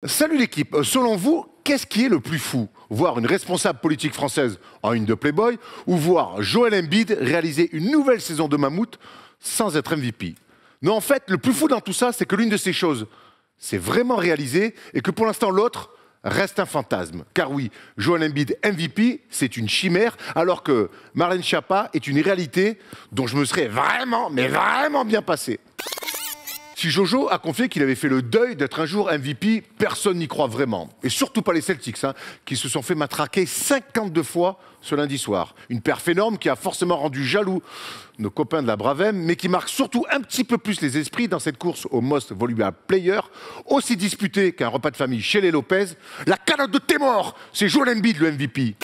Salut l'équipe, selon vous, qu'est-ce qui est le plus fou? Voir une responsable politique française en une de Playboy ou voir Joel Embiid réaliser une nouvelle saison de Mammouth sans être MVP? Non, en fait, le plus fou dans tout ça, c'est que l'une de ces choses, c'est vraiment réalisé et que pour l'instant l'autre reste un fantasme. Car oui, Joel Embiid MVP, c'est une chimère, alors que Marlène Schiappa est une réalité dont je me serais vraiment, mais vraiment bien passé. Si Jojo a confié qu'il avait fait le deuil d'être un jour MVP, personne n'y croit vraiment. Et surtout pas les Celtics, qui se sont fait matraquer 52 fois ce lundi soir. Une perf énorme qui a forcément rendu jaloux nos copains de la Bravem, mais qui marque surtout un petit peu plus les esprits dans cette course au Most Valuable Player, aussi disputée qu'un repas de famille chez les Lopez. La calotte de tes morts, c'est Joel Embiid le MVP.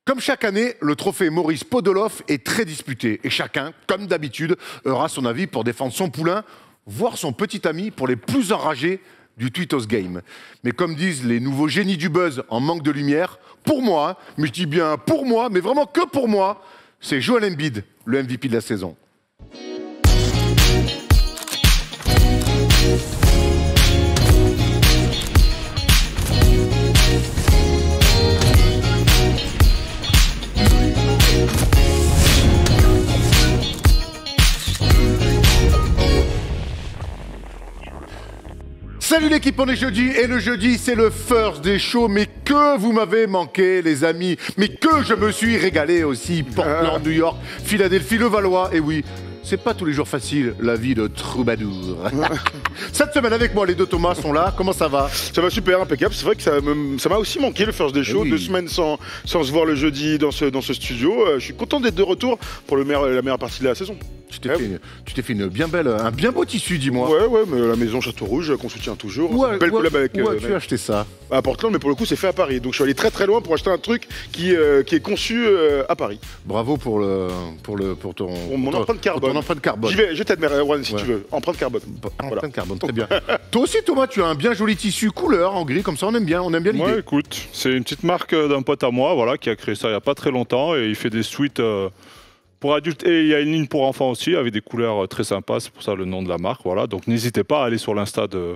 Comme chaque année, le trophée Maurice Podoloff est très disputé. Et chacun, comme d'habitude, aura son avis pour défendre son poulain, voire son petit ami pour les plus enragés du Tweetos Game. Mais comme disent les nouveaux génies du buzz en manque de lumière, pour moi, mais je dis bien pour moi, mais vraiment que pour moi, c'est Joel Embiid, le MVP de la saison. Salut l'équipe, on est jeudi et le jeudi c'est le first des shows, mais que vous m'avez manqué les amis, mais que je me suis régalé aussi. Portland, New York, Philadelphie, Levallois, et oui, c'est pas tous les jours facile la vie de troubadour. Cette semaine avec moi les deux Thomas sont là, comment ça va? Ça va super, impeccable, c'est vrai que ça m'a aussi manqué le first des shows, oui. 2 semaines sans se voir le jeudi dans ce studio, je suis content d'être de retour pour la meilleure partie de la saison. Tu t'es fait un bien beau tissu, dis-moi. Ouais, mais la maison Château Rouge, qu'on soutient toujours. Belle collab avec. Où as-tu acheté ça? À Portland, mais pour le coup, c'est fait à Paris. Donc je suis allé très très loin pour acheter un truc qui est conçu à Paris. Bravo pour ton empreinte carbone. Ton empreinte carbone. J'y vais, je t'aide, Erwan, si tu veux. Empreinte carbone. Empreinte carbone, très bien. Toi aussi, Thomas, tu as un bien joli tissu couleur en gris, comme ça, on aime bien l'idée. Ouais, écoute, c'est une petite marque d'un pote à moi, voilà, qui a créé ça il y a pas très longtemps et il fait des suites. Pour adultes, et il y a une ligne pour enfants aussi, avec des couleurs très sympas, c'est pour ça le nom de la marque, voilà. Donc n'hésitez pas à aller sur l'Insta de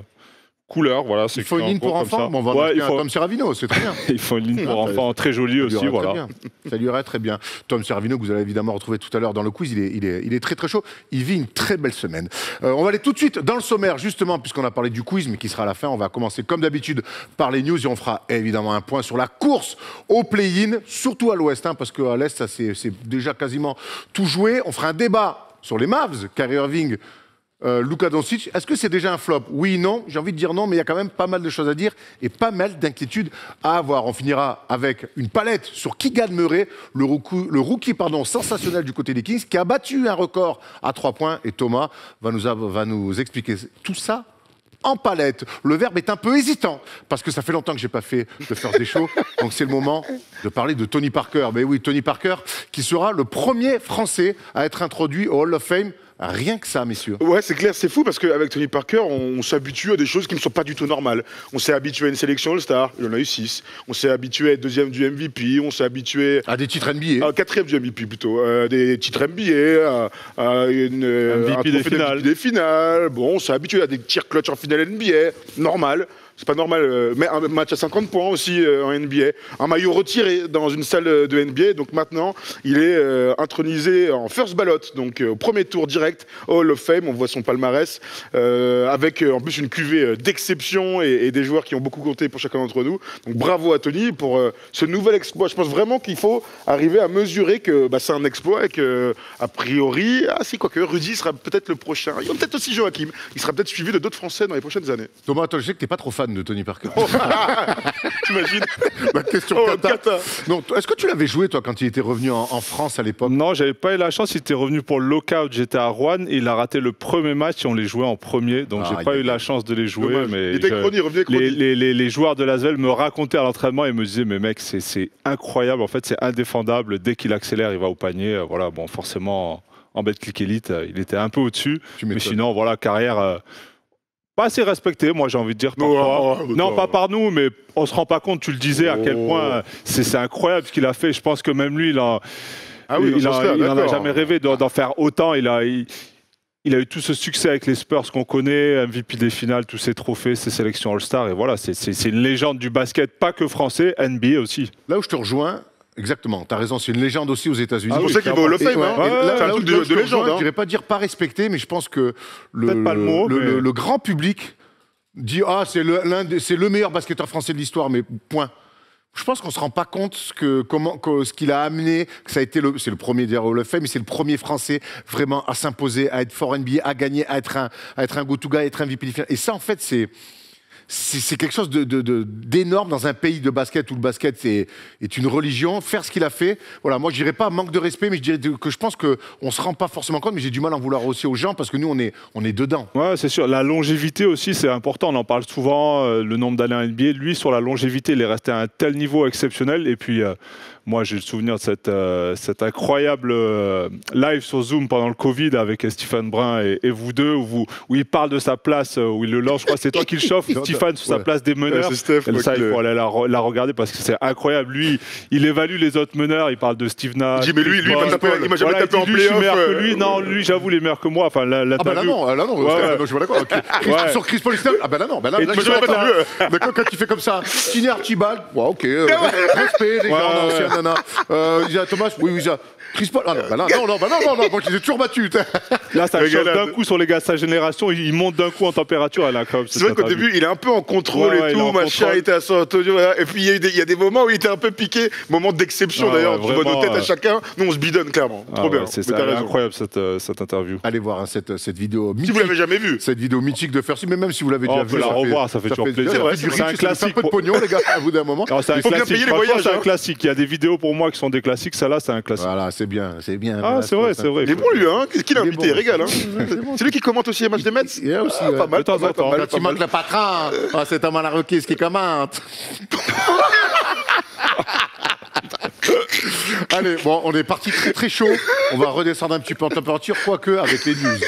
Couleurs, voilà. Il faut une ligne pour enfants, bon, on va en acheter un Tom Servino, c'est très bien. Il faut une ligne pour enfants très jolie aussi, voilà. Ça lui irait très bien. Tom Servino, que vous allez évidemment retrouver tout à l'heure dans le quiz, il est très très chaud, il vit une très belle semaine. On va aller tout de suite dans le sommaire, justement, puisqu'on a parlé du quiz, mais qui sera à la fin. On va commencer comme d'habitude par les news et on fera évidemment un point sur la course au play-in, surtout à l'ouest, parce qu'à l'est, ça c'est déjà quasiment tout joué. On fera un débat sur les Mavs, Kyrie Irving, Luka Doncic, est-ce que c'est déjà un flop? Oui, non, j'ai envie de dire non, mais il y a quand même pas mal de choses à dire et pas mal d'inquiétudes à avoir. On finira avec une palette sur Keegan Murray, le rookie sensationnel du côté des Kings, qui a battu un record à 3 points. Et Thomas va nous expliquer tout ça en palette. Le verbe est un peu hésitant, parce que ça fait longtemps que j'ai pas fait de faire des shows, donc c'est le moment de parler de Tony Parker. Mais oui, Tony Parker, qui sera le premier Français à être introduit au Hall of Fame. Rien que ça, messieurs. Ouais, c'est clair, c'est fou parce qu'avec Tony Parker, on s'habitue à des choses qui ne sont pas du tout normales. On s'est habitué à une sélection All-Star, il en a eu 6. On s'est habitué à être 2e du MVP, on s'est habitué à des titres NBA. 4e du MVP plutôt, des titres NBA, à un trophée des finales. Bon, on s'est habitué à des tirs clutch en finale NBA, normal. C'est pas normal, mais un match à 50 points aussi en NBA. Un maillot retiré dans une salle de NBA. Donc maintenant, il est intronisé en first ballot, donc au premier tour direct au Hall of Fame. On voit son palmarès, avec en plus une cuvée d'exception et des joueurs qui ont beaucoup compté pour chacun d'entre nous. Donc bravo à Tony pour ce nouvel exploit. Je pense vraiment qu'il faut arriver à mesurer que c'est un exploit et que, a priori, quoique Rudy sera peut-être le prochain. Il y a peut-être aussi Joachim. Il sera peut-être suivi de d'autres Français dans les prochaines années. Thomas, toi, je sais que t'es pas trop fan de Tony Parker. T'imagines? Ma question cata. Est-ce que tu l'avais joué, toi, quand il était revenu en France à l'époque? Non, j'avais pas eu la chance. Il était revenu pour le lockout. J'étais à Rouen et il a raté le premier match et on les jouait en premier. Donc, j'ai pas eu la chance de les jouer. Mais les joueurs de l'Asvel me racontaient à l'entraînement et me disaient, mais mec, c'est incroyable. En fait, c'est indéfendable. Dès qu'il accélère, il va au panier. Voilà, bon, forcément, en Betclic Elite, il était un peu au-dessus. Mais sinon, voilà, carrière... pas assez respecté, moi j'ai envie de dire parfois. Non, pas par nous, mais on se rend pas compte, tu le disais, à quel point c'est incroyable ce qu'il a fait. Je pense que même lui, il n'en a jamais rêvé d'en faire autant. il a eu tout ce succès avec les Spurs qu'on connaît, MVP des finales, tous ses trophées, ses sélections All-Star. Et voilà, c'est une légende du basket, pas que français, NBA aussi. Là où je te rejoins, exactement, tu as raison, c'est une légende aussi aux États-Unis. C'est pour ça qu'il va au Hall of Fame. C'est un truc de légende. Je ne dirais pas dire pas respecté, mais je pense que le grand public dit « Ah, c'est le meilleur basketteur français de l'histoire », mais point. Je pense qu'on ne se rend pas compte ce qu'il a amené, que ça a été c'est le premier d'ailleurs Hall of Fame, mais c'est le premier Français vraiment à s'imposer, à être fort NBA, à gagner, à être un go-to-guy, à être un MVP. Et ça, en fait, c'est quelque chose d'énorme dans un pays de basket où le basket est une religion. Faire ce qu'il a fait, voilà, moi je dirais pas manque de respect, mais je dirais que je pense qu'on se rend pas forcément compte, mais j'ai du mal à en vouloir aussi aux gens parce que nous on est dedans. Ouais, c'est sûr. La longévité aussi, c'est important. On en parle souvent, le nombre d'années en NBA. Lui, sur la longévité, il est resté à un tel niveau exceptionnel. Et puis, moi, j'ai le souvenir de cet incroyable live sur Zoom pendant le Covid avec Stephen Brun et vous deux, où il parle de sa place, où il le lance. Je crois que c'est toi qui le chauffe, Stephen, sur sa place des meneurs. Steph, ça, il faut aller la regarder parce que c'est incroyable. Lui, il évalue les autres meneurs. Il parle de Steve Nash. Mais lui, il m'a jamais tapé en playoff. Lui, non, lui, j'avoue, il est meilleur que moi. Enfin, là non, je suis pas d'accord. Sur Chris Paul, là non. Quand tu fais comme ça, Tiner Archibald, ok, respect, les gens, Thomas, oui, Chris Paul, non, moi je les ai toujours battus. Là, ça chauffe d'un coup sur les gars de sa génération, il monte d'un coup en température. C'est vrai qu'au début, il est un peu en contrôle et tout, machin, il était à San Antonio, et puis il y a des moments où il était un peu piqué, moment d'exception d'ailleurs, tu vois nos têtes à chacun, nous on se bidonne clairement, trop bien. C'est incroyable cette interview. Allez voir cette vidéo mythique. Si vous l'avez jamais vue. Cette vidéo mythique de Fercy, mais même si vous l'avez déjà vue. On peut la revoir, ça fait toujours plaisir. C'est un classique. Un peu de pognon, les gars, à bout d'un moment. Il faut bien payer les voyages. C'est un classique, il y a des vidéos pour moi qui sont des classiques, ça là c'est un classique. Voilà, c'est bien. Ah, c'est vrai. Il est bon lui, hein. Qui l'a invité, il régale. C'est lui qui commente aussi les matchs des Mets. Il y a aussi. Pas mal, de temps en temps. Tu manques le patron. C'est Thomas Larocquis qui commente. Allez, bon, on est parti très très chaud. On va redescendre un petit peu en température, quoique avec les news.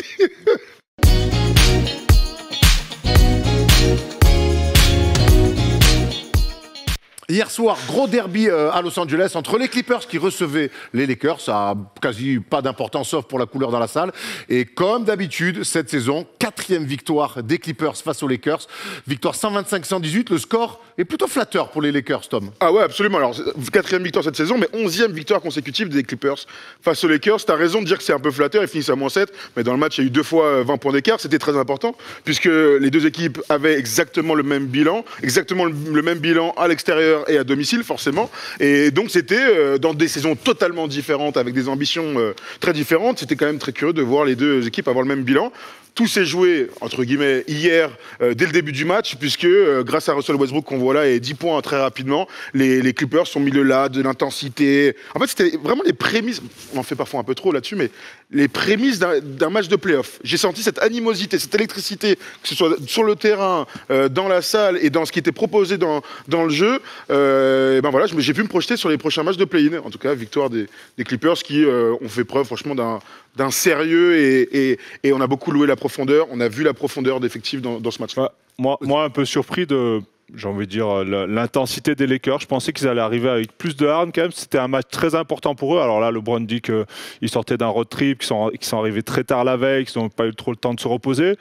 Hier soir, gros derby à Los Angeles entre les Clippers qui recevaient les Lakers. Ça a quasi pas d'importance sauf pour la couleur dans la salle. Et comme d'habitude, cette saison, 4e victoire des Clippers face aux Lakers. Victoire 125-118. Le score est plutôt flatteur pour les Lakers, Tom. Ah ouais, absolument. Alors, 4e victoire cette saison, mais 11e victoire consécutive des Clippers face aux Lakers. T'as raison de dire que c'est un peu flatteur. Ils finissent à -7. Mais dans le match, il y a eu 2 fois 20 points d'écart. C'était très important puisque les deux équipes avaient exactement le même bilan. Exactement le même bilan à l'extérieur et à domicile forcément, et donc c'était dans des saisons totalement différentes avec des ambitions très différentes. C'était quand même très curieux de voir les deux équipes avoir le même bilan. Tout s'est joué, entre guillemets, hier, dès le début du match, puisque grâce à Russell Westbrook qu'on voit là et 10 points très rapidement, les Clippers sont mis le là, de l'intensité. En fait, c'était vraiment les prémices, on en fait parfois un peu trop là-dessus, mais les prémices d'un match de play-off. J'ai senti cette animosité, cette électricité, que ce soit sur le terrain, dans la salle et dans ce qui était proposé dans le jeu. Et ben voilà, j'ai pu me projeter sur les prochains matchs de play-in. En tout cas, victoire des Clippers qui ont fait preuve franchement d'un sérieux et on a beaucoup loué la profondeur. On a vu la profondeur d'effectifs dans ce match. Moi, un peu surpris de, j'ai envie de dire, l'intensité des Lakers. Je pensais qu'ils allaient arriver avec plus de hargne quand même. C'était un match très important pour eux. Alors là, LeBron dit qu'ils sortaient d'un road trip, qu'ils sont arrivés très tard la veille, qu'ils n'ont pas eu trop le temps de se reposer.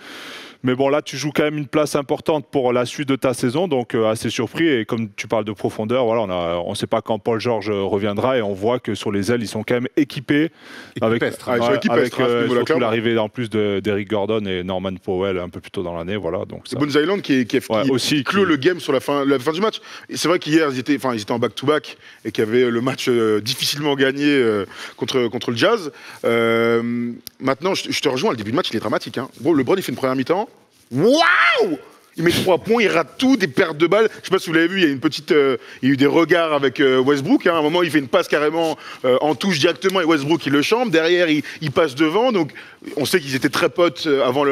Mais bon, là, tu joues quand même une place importante pour la suite de ta saison, donc assez surpris. Et comme tu parles de profondeur, voilà, on ne sait pas quand Paul George reviendra, et on voit que sur les ailes, ils sont quand même équipés. Avec surtout l'arrivée en plus d'Eric Gordon et Norman Powell un peu plus tôt dans l'année. Voilà, c'est Bones Island qui clôt le game sur la fin du match. Et c'est vrai qu'hier, ils étaient en back-to-back et qu'il y avait le match difficilement gagné contre le Jazz. Maintenant, je te rejoins, le début de match, il est dramatique. Hein. Bon, LeBron, il fait une première mi-temps. Waouh! Il met 3 points, il rate tout, des pertes de balles. Je sais pas si vous l'avez vu, il y a il y a eu des regards avec Westbrook. Hein. À un moment, il fait une passe carrément en touche directement et Westbrook, il le chambre. Derrière, il passe devant. Donc, on sait qu'ils étaient très potes avant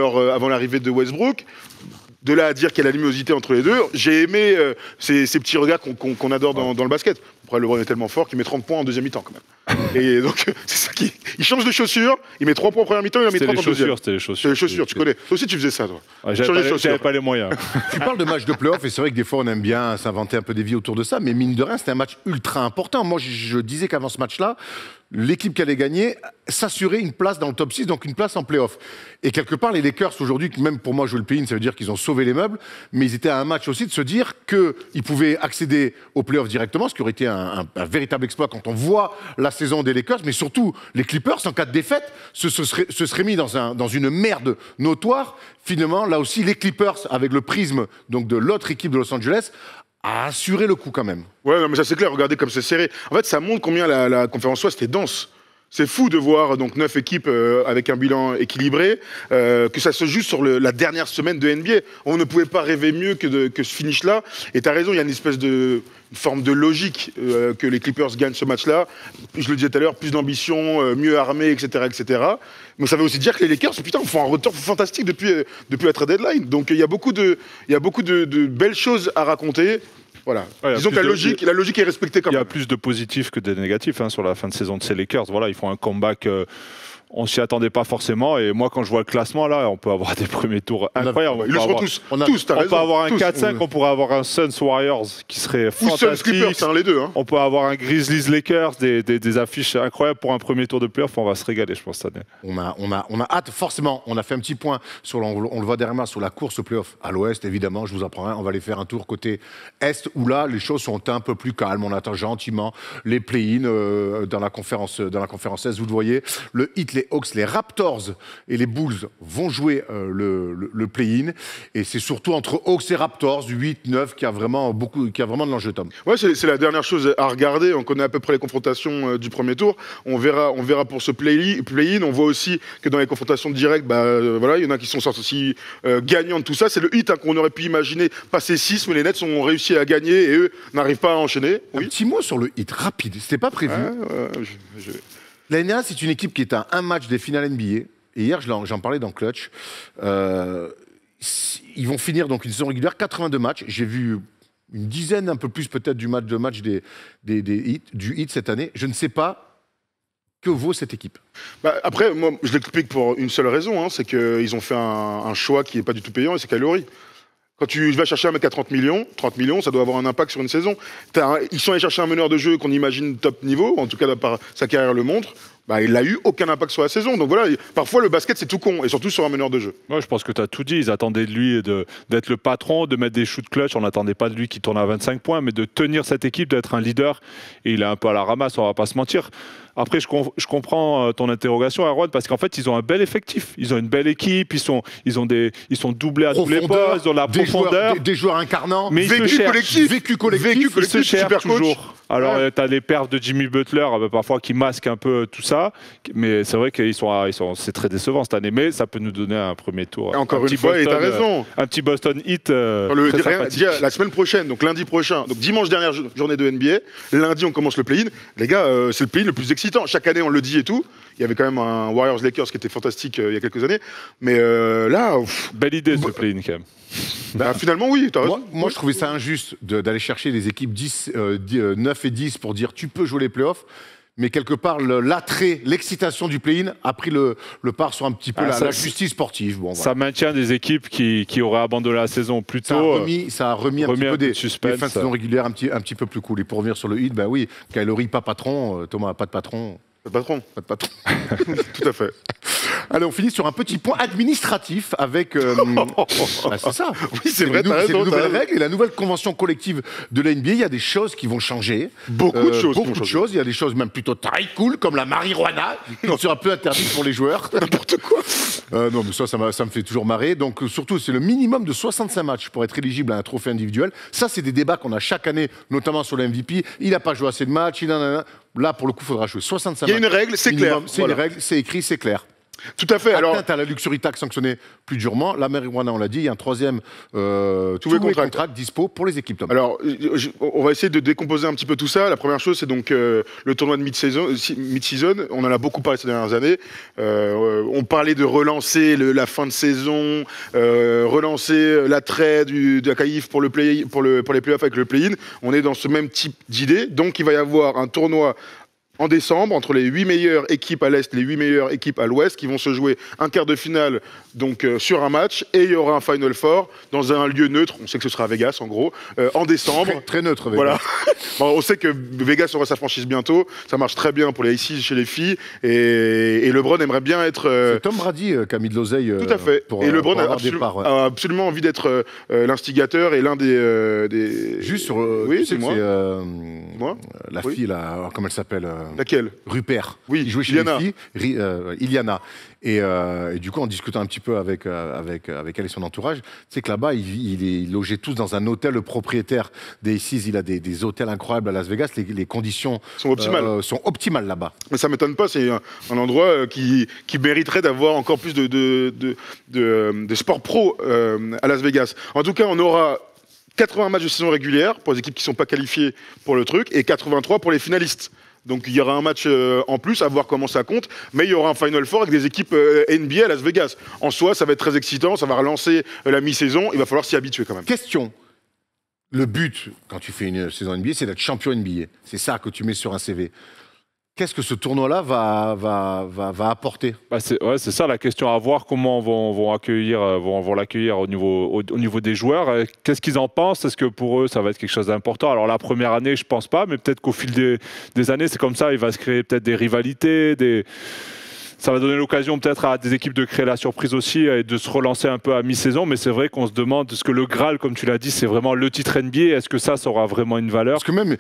l'arrivée de Westbrook. De là à dire qu'il y a l'animosité entre les deux, j'ai aimé ces petits regards qu'on adore dans le basket. Après, LeBron est tellement fort qu'il met 30 points en deuxième mi-temps quand même. Et donc, c'est ça qui... Il change de chaussures, il met 3 points en première mi-temps, il en met 30 en deuxième. C'était les chaussures. C'est les chaussures, tu connais. Toi aussi, tu faisais ça, toi. Ouais, j'avais pas les moyens. Tu parles de match de play-off, et c'est vrai que des fois, on aime bien s'inventer un peu des vies autour de ça, mais mine de rien, c'était un match ultra important. Moi, je disais qu'avant ce match-là, l'équipe qui allait gagner s'assurait une place dans le top 6, donc une place en play-off. Et quelque part, les Lakers, aujourd'hui, même pour moi, jouer le play-in, ça veut dire qu'ils ont sauvé les meubles, mais ils étaient à un match aussi de se dire qu'ils pouvaient accéder au play-off directement, ce qui aurait été un véritable exploit quand on voit la saison des Lakers, mais surtout, les Clippers, en cas de défaite, se seraient mis dans une merde notoire. Finalement, là aussi, les Clippers, avec le prisme donc, de l'autre équipe de Los Angeles, a assuré le coup quand même. Ouais, non, mais ça c'est clair, regardez comme c'est serré. En fait, ça montre combien la conférence Ouest était dense. C'est fou de voir donc 9 équipes avec un bilan équilibré, que ça se joue sur la dernière semaine de NBA. On ne pouvait pas rêver mieux que ce finish-là. Et tu as raison, il y a une forme de logique que les Clippers gagnent ce match-là. Je le disais tout à l'heure, plus d'ambition, mieux armés, etc., etc. Mais ça veut aussi dire que les Lakers, putain, font un retour fantastique depuis la trade deadline. Donc il y a beaucoup de belles choses à raconter. Voilà. Ouais, disons que la logique est respectée quand même. Il y a plus de positifs que de négatifs sur la fin de saison de ces Lakers. Voilà, ils font un comeback. On s'y attendait pas forcément. Et moi, quand je vois le classement, là, on peut avoir des premiers tours incroyables. Ils le seront tous. On peut avoir un 4-5, on pourrait avoir un Suns Warriors qui serait fantastique. Ou Suns Clippers, les deux. Hein. On peut avoir un Grizzlies Lakers, des affiches incroyables pour un premier tour de playoff. On va se régaler, je pense, cette année. On a hâte, forcément. On a fait un petit point, on le voit derrière moi, sur la course au playoff à l'ouest, évidemment. Je vous apprends rien. On va aller faire un tour côté est, où là, les choses sont un peu plus calmes. On attend gentiment les play-in dans la conférence est. Vous le voyez, le Heat, les Hawks, les Raptors et les Bulls vont jouer le play-in, et c'est surtout entre Hawks et Raptors 8-9 qui a vraiment de l'enjeu, Tom. Ouais, c'est la dernière chose à regarder. On connaît à peu près les confrontations du premier tour. On verra pour ce play-in. On voit aussi que dans les confrontations directes, voilà, il y en a qui sont sortis gagnants de tout ça. C'est le Heat qu'on aurait pu imaginer passer 6, mais les Nets ont réussi à gagner et eux n'arrivent pas à enchaîner. Oui. Un petit mot sur le Heat rapide. C'était pas prévu. L'année dernière, c'est une équipe qui est à un match des finales NBA. Et hier, j'en parlais dans Clutch. Ils vont finir donc une saison régulière, 82 matchs. J'ai vu une dizaine, un peu plus peut-être, du match du Heat cette année. Je ne sais pas que vaut cette équipe. Après, moi, je l'explique pour une seule raison. C'est qu'ils ont fait un choix qui n'est pas du tout payant, et c'est Kyle Lowry. Quand tu vas chercher un mec à 30 millions, ça doit avoir un impact sur une saison. Ils sont allés chercher un meneur de jeu qu'on imagine top niveau, en tout cas par sa carrière le montre. Il n'a eu aucun impact sur la saison. Donc voilà, parfois le basket c'est tout con, et surtout sur un meneur de jeu. Moi je pense que tu as tout dit. Ils attendaient de lui d'être le patron, de mettre des shoots clutch. On n'attendait pas de lui qui tourne à 25 points, mais de tenir cette équipe, d'être un leader. Et il est un peu à la ramasse, on va pas se mentir. Après, je comprends ton interrogation, Erwan, parce qu'en fait, ils ont un bel effectif. Ils ont une belle équipe, ils sont doublés à tous les postes, ils ont la profondeur. Des joueurs incarnants, mais vécu collectif, ils se cherchent toujours. Alors, tu as les perfs de Jimmy Butler, parfois, qui masquent un peu tout ça. Mais c'est vrai c'est très décevant cette année. Mais ça peut nous donner un premier tour. Et encore une fois, tu as raison. Un petit Boston Heat très sympathique. La semaine prochaine, donc lundi prochain, donc dimanche dernière journée de NBA. Lundi, on commence le play-in. Les gars, c'est le play-in le plus excitant. Chaque année, on le dit et tout. Il y avait quand même un Warriors-Lakers qui était fantastique il y a quelques années. Mais là... Belle idée, ce play-in, quand même. Finalement, oui, t'as raison. Moi, je trouvais ça injuste d'aller chercher des équipes 9 et 10 pour dire tu peux jouer les playoffs. Mais quelque part, l'attrait, l'excitation du play-in a pris le part sur un petit peu la justice sportive. Bon, voilà. Ça maintient des équipes qui auraient abandonné la saison plus tôt. Ça a remis un petit peu des fins de saison régulière un petit peu plus cool. Et pour revenir sur le Heat, oui, Kyle Lowry, pas patron. Thomas, pas de patron. Pas de patron. Pas de patron. Tout à fait. Allez, on finit sur un petit point administratif avec... c'est ça. Oui, c'est vrai, c'est les nouvelles règles et la nouvelle convention collective de la NBA. Il y a des choses qui vont changer. Beaucoup de choses. Il y a des choses même plutôt très cool, comme la marijuana, qui sera peu interdite pour les joueurs. N'importe quoi. Non, mais ça me fait toujours marrer. Donc, surtout, c'est le minimum de 65 matchs pour être éligible à un trophée individuel. Ça, c'est des débats qu'on a chaque année, notamment sur le MVP. Il n'a pas joué assez de matchs. Là, pour le coup, il faudra jouer 65 matchs. Il y a une règle, c'est clair. C'est une règle, c'est écrit, c'est clair. Tout à fait. Atteinte à la luxury tax sanctionnée plus durement. La marijuana, on l'a dit, il y a un troisième contract dispo pour les équipes. Alors, on va essayer de décomposer un petit peu tout ça. La première chose, c'est donc le tournoi de mid-season. On en a beaucoup parlé ces dernières années. On parlait de relancer la fin de saison, relancer l'attrait de la qualif pour les playoffs avec le play-in. On est dans ce même type d'idée. Donc, il va y avoir un tournoi en décembre, entre les 8 meilleures équipes à l'Est, les 8 meilleures équipes à l'Ouest, qui vont se jouer un quart de finale donc, sur un match, et il y aura un Final Four dans un lieu neutre, on sait que ce sera à Vegas en gros, en décembre. Très neutre, Vegas. Voilà. Bon, on sait que Vegas aura sa franchise bientôt, ça marche très bien pour les ICs chez les filles, et LeBron aimerait bien être... C'est Tom Brady qui a mis de l'oseille. Tout à fait. Et LeBron a absolument envie d'être l'instigateur et l'un des... Juste sur... oui, c'est moi. La fille, là, comment elle s'appelle Laquelle? Rupert. Oui, il jouait chez les filles, Iliana. Et du coup, en discutant un petit peu avec elle et son entourage, tu sais que là-bas, ils logeaient tous dans un hôtel. Le propriétaire des Aces, il a des hôtels incroyables à Las Vegas. Les conditions sont optimales là-bas. Mais ça ne m'étonne pas, c'est un endroit qui mériterait d'avoir encore plus de sport pro à Las Vegas. En tout cas, on aura 80 matchs de saison régulière pour les équipes qui ne sont pas qualifiées pour le truc et 83 pour les finalistes. Donc il y aura un match en plus, à voir comment ça compte, mais il y aura un Final Four avec des équipes NBA à Las Vegas. En soi, ça va être très excitant, ça va relancer la mi-saison, il va falloir s'y habituer quand même. Question. Le but, quand tu fais une saison NBA, c'est d'être champion NBA. C'est ça que tu mets sur un CV. Qu'est-ce que ce tournoi-là va apporter? C'est ça la question, à voir comment vont l'accueillir au niveau des joueurs. Qu'est-ce qu'ils en pensent? Est-ce que pour eux, ça va être quelque chose d'important? Alors la première année, je pense pas, mais peut-être qu'au fil des années, c'est comme ça, il va se créer peut-être des rivalités, ça va donner l'occasion peut-être à des équipes de créer la surprise aussi et de se relancer un peu à mi-saison. Mais c'est vrai qu'on se demande, est-ce que le Graal, comme tu l'as dit, c'est vraiment le titre NBA? Est-ce que ça aura vraiment une valeur? Parce que même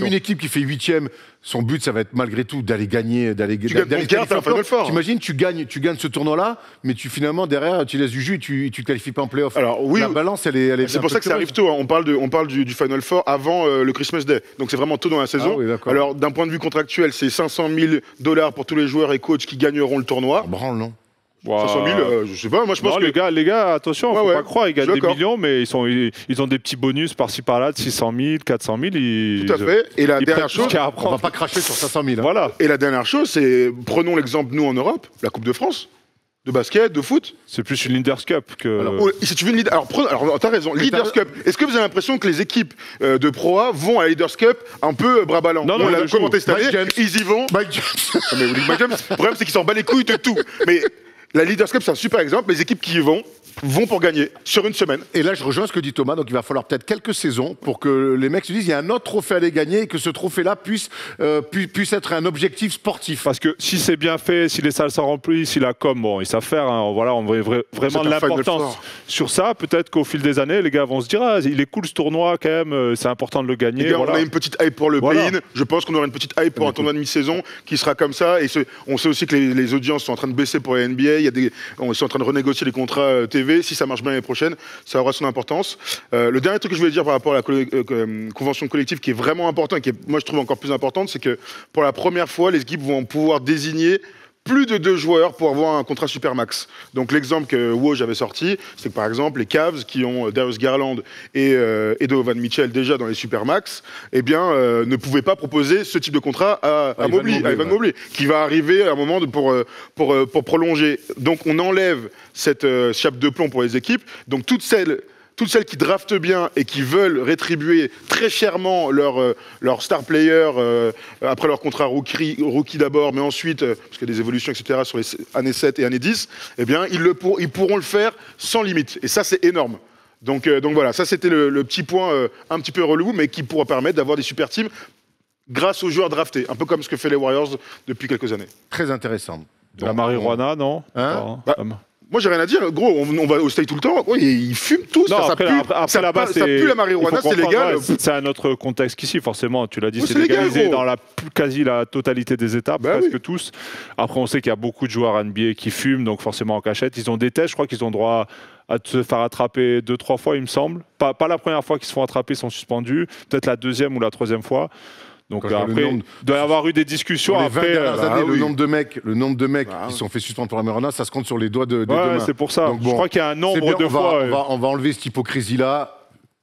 une équipe qui fait 8e, son but, ça va être malgré tout d'aller gagner. T'imagines, tu gagnes ce tournoi-là, mais finalement, derrière, tu laisses du jus et tu ne qualifies pas en play-off. Alors, oui, la balance, elle est c'est pour ça que ça arrive tôt. Hein. On parle du Final Four avant le Christmas Day. Donc c'est vraiment tôt dans la saison. Ah, oui, alors, d'un point de vue contractuel, c'est $500 000 pour tous les joueurs et coachs qui gagneront le tournoi. Branle, non? 500 000, je sais pas, moi je pense que... les gars, attention, faut pas croire, ils gagnent des millions, mais ils ont des petits bonus par-ci par-là de 600 000, 400 000. Tout à fait. Et la dernière chose, on va pas cracher sur 500 000. Hein. Voilà. Et la dernière chose, c'est, prenons l'exemple, nous en Europe, la Coupe de France. De basket, de foot. C'est plus une Leaders Cup que... si tu veux une alors t'as raison, Leaders Cup. Est-ce que vous avez l'impression que les équipes de Pro A vont à la Leaders Cup un peu bras ballants? Non, on l'a commenté cette année, ils y vont. Mike James. Le problème, c'est qu'ils s'en battent les couilles de tout. Mais la Leaders Cup, c'est un super exemple. Les équipes qui y vont pour gagner sur une semaine. Et là, je rejoins ce que dit Thomas. Donc, il va falloir peut-être quelques saisons pour que les mecs se disent il y a un autre trophée à aller gagner et que ce trophée-là puisse être un objectif sportif. Parce que si c'est bien fait, si les salles sont remplies, si la com, bon, ils savent faire. Hein, voilà, on voit vraiment de l'importance sur ça. Peut-être qu'au fil des années, les gars vont se dire il est cool ce tournoi quand même. C'est important de le gagner. Gars, voilà. On a une petite hype pour le play-in. Je pense qu'on aura une petite hype pour un tournoi de mi-saison qui sera comme ça. Et on sait aussi que les audiences sont en train de baisser pour les NBA. Ils sont en train de renégocier les contrats TV. Si ça marche bien l'année prochaine, ça aura son importance. Le dernier truc que je voulais dire par rapport à la convention collective qui est vraiment important et qui est, moi, je trouve encore plus importante, c'est que pour la première fois, les équipes vont pouvoir désigner plus de 2 joueurs pour avoir un contrat supermax. Donc l'exemple que Woj avait sorti, c'est que par exemple les Cavs qui ont Darius Garland et Donovan Mitchell déjà dans les supermax, eh bien ne pouvaient pas proposer ce type de contrat à Evan Mobley, qui va arriver à un moment pour prolonger. Donc on enlève cette chape de plomb pour les équipes. Donc toutes celles qui draftent bien et qui veulent rétribuer très chèrement leur star player après leur contrat rookie d'abord, mais ensuite, parce qu'il y a des évolutions, etc., sur les années 7 et années 10, eh bien, ils pourront le faire sans limite. Et ça, c'est énorme. Donc voilà, ça, c'était le petit point un petit peu relou, mais qui pourra permettre d'avoir des super teams grâce aux joueurs draftés, un peu comme ce que fait les Warriors depuis quelques années. Très intéressant. Donc, la marijuana, non moi, j'ai rien à dire. Gros, on va au Stade tout le temps. Oui, ils fument tous. Non, ça pue la marijuana, c'est légal. C'est un autre contexte qu'ici, forcément. Tu l'as dit, c'est légalisé dans quasi la totalité des États, presque tous. Après, on sait qu'il y a beaucoup de joueurs NBA qui fument, donc forcément en cachette. Ils ont des tests, je crois qu'ils ont droit à se faire attraper 2-3 fois, il me semble. Pas la première fois qu'ils se font attraper, ils sont suspendus. Peut-être la deuxième ou la troisième fois. Donc après, il doit y avoir eu des discussions. Après, le nombre de mecs qui se sont fait suspendre pour la Mérona, ça se compte sur les doigts des deux mains. C'est pour ça. Donc, je crois qu'il y a un nombre de fois. On va enlever cette hypocrisie-là,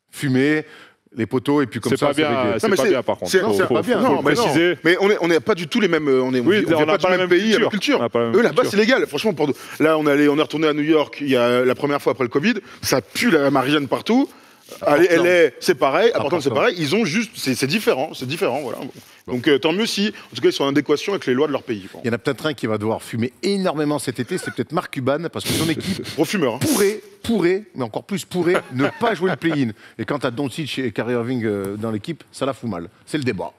fumer les poteaux et puis comme ça. C'est pas bien par contre. C'est pas bien. Non, mais on n'est pas du tout les mêmes. On n'a pas le même pays, la même culture. Eux là-bas c'est légal. Franchement, là on est retourné à New York il y a la première fois après le Covid. Ça pue la Marianne partout. LA, c'est pareil. À Portland, c'est pareil. Ils ont juste, c'est différent, voilà. Donc tant mieux si, en tout cas, ils sont en adéquation avec les lois de leur pays. Il y en a peut-être un qui va devoir fumer énormément cet été, c'est peut-être Mark Cuban, parce que son équipe pourrait, mais encore plus pourrait, ne pas jouer le play-in. Et quand t'as Doncic et Kyrie Irving dans l'équipe, ça la fout mal. C'est le débat.